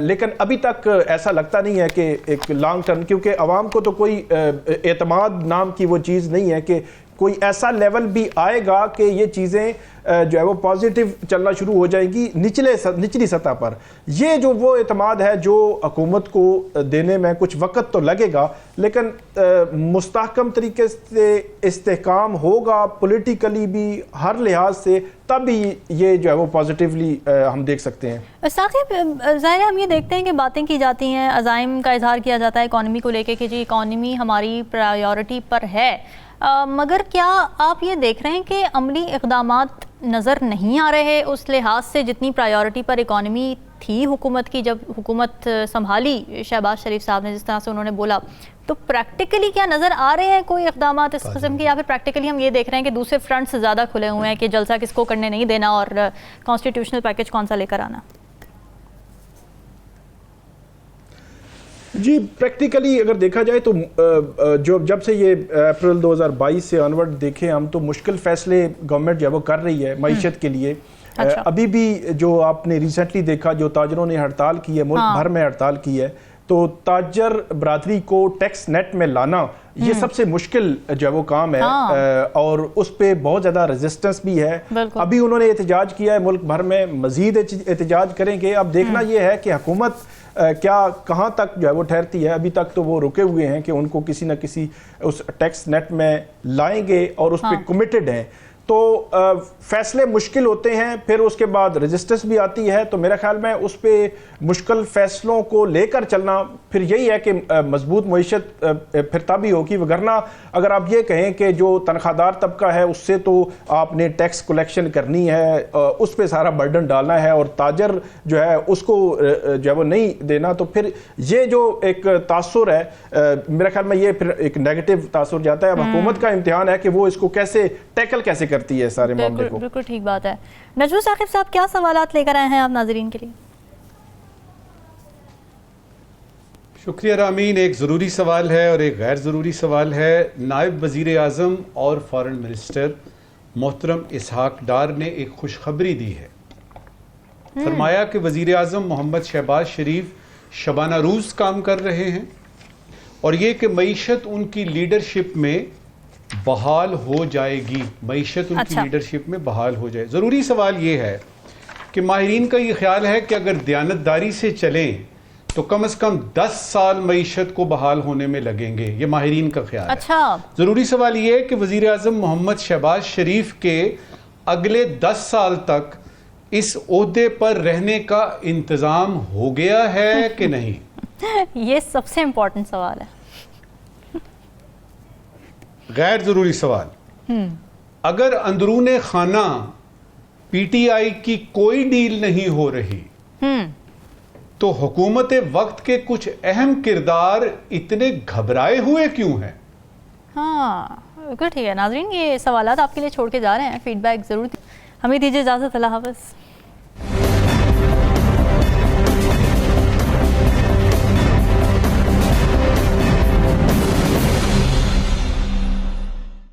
लेकिन अभी तक ऐसा लगता नहीं है कि एक लॉन्ग टर्म, क्योंकि आवाम को तो कोई एतमाद नाम की वो चीज़ नहीं है कि कोई ऐसा लेवल भी आएगा कि ये चीज़ें जो है वो पॉजिटिव चलना शुरू हो जाएगी निचली सतह पर। ये जो वो एतमाद है जो हुकूमत को देने में कुछ वक्त तो लगेगा, लेकिन मुस्तहकम तरीके से इस्तेहकाम होगा पॉलिटिकली भी, हर लिहाज से, तब भी ये जो है वो पॉजिटिवली हम देख सकते हैं। साकिब, ज़ाहिर हम ये देखते हैं कि बातें की जाती हैं, अज़ाइम का इजहार किया जाता है इकॉनमी को लेके कि जी इकॉनमी हमारी प्रायोरिटी पर है, मगर क्या आप ये देख रहे हैं कि अमली इक़दामात नज़र नहीं आ रहे उस लिहाज से जितनी प्रायोरिटी पर इकॉनमी थी हुकूमत की जब हुकूमत संभाली शहबाज शरीफ साहब ने, जिस तरह से उन्होंने बोला, तो प्रैक्टिकली क्या नज़र आ रहे हैं कोई इक़दामात इस किस्म के, या फिर प्रैक्टिकली हम ये देख रहे हैं कि दूसरे फ्रंट से ज़्यादा खुले हुए हैं कि जलसा किसको करने नहीं देना और कॉन्स्टिट्यूशनल पैकेज कौन सा लेकर आना? जी, प्रैक्टिकली अगर देखा जाए तो जब से ये अप्रैल 2022 से ऑनवर्ड देखें हम, तो मुश्किल फ़ैसले गवर्नमेंट जो वो कर रही है मईशत के लिए। अच्छा। अभी भी जो आपने रिसेंटली देखा, जो ताजरों ने हड़ताल की है, मुल्क भर में हड़ताल की है, तो ताजर बरादरी को टैक्स नेट में लाना ये सबसे मुश्किल जो है वो काम है, और उस पर बहुत ज़्यादा रेजिस्टेंस भी है। अभी उन्होंने एहतजाज किया है, मुल्क भर में मजीद एहतजाज करेंगे। अब देखना ये है कि हुकूमत क्या कहाँ तक जो है वो ठहरती है। अभी तक तो वो रुके हुए हैं कि उनको किसी न किसी उस टैक्स नेट में लाएंगे और उस पर कमिटेड हैं। तो फैसले मुश्किल होते हैं, फिर उसके बाद रेजिस्टेंस भी आती है, तो मेरे ख्याल में उस पर मुश्किल फ़ैसलों को लेकर चलना फिर यही है कि मजबूत मईशत फिर तभी होगी। वगरना अगर आप ये कहें कि जो तनख्वाहदार तबका है उससे तो आपने टैक्स कलेक्शन करनी है, उस पर सारा बर्डन डालना है, और ताजर जो है उसको जो है वो नहीं देना, तो फिर ये जो एक तासुर है मेरे ख्याल में ये फिर एक नेगेटिव तासुर जाता है। अब हुकूमत का इम्तिहान है कि वो इसको कैसे टैकल कैसे करती है सारे मामले को। बिल्कुल ठीक बात है। नजमुल साकिब साहब, क्या सवालात लेकर आए हैं आप नाज़रीन के लिए? शुक्रिया रामीन। एक ज़रूरी सवाल है और एक गैर ज़रूरी सवाल है। नायब वज़ीर आज़म और फॉरेन मिनिस्टर मोहतरम इसहाक डार ने एक खुशखबरी दी है। फरमाया कि वज़ीर आज़म मोहम्मद शहबाज शरीफ शबाना रूज़ काम कर रहे हैं और ये कि मईशत उनकी लीडरशिप में बहाल हो जाएगी। मईशत उनकी अच्छा। लीडरशिप में बहाल हो जाए। ज़रूरी सवाल ये है कि माहिरीन का ये ख्याल है कि अगर दयानतदारी से चलें तो कम से कम 10 साल मईशत को बहाल होने में लगेंगे। ये माहिरीन का ख्याल है। अच्छा, ज़रूरी सवाल ये है कि वज़ीर आज़म मोहम्मद शहबाज शरीफ के अगले 10 साल तक इस ओहदे पर रहने का इंतज़ाम हो गया है कि नहीं? ये सबसे इम्पोर्टेंट सवाल है। गैर ज़रूरी सवाल, अगर अंदरूने खाना पीटीआई की कोई डील नहीं हो रही तो हुकूमत वक्त के कुछ अहम किरदार इतने घबराए हुए क्यों हैं? हाँ बिल्कुल ठीक है नाजरीन, ये सवालात आपके लिए छोड़ के जा रहे हैं। फीडबैक ज़रूर हमें दीजिए इजाज़त। अल्लाह हाफ़िज़।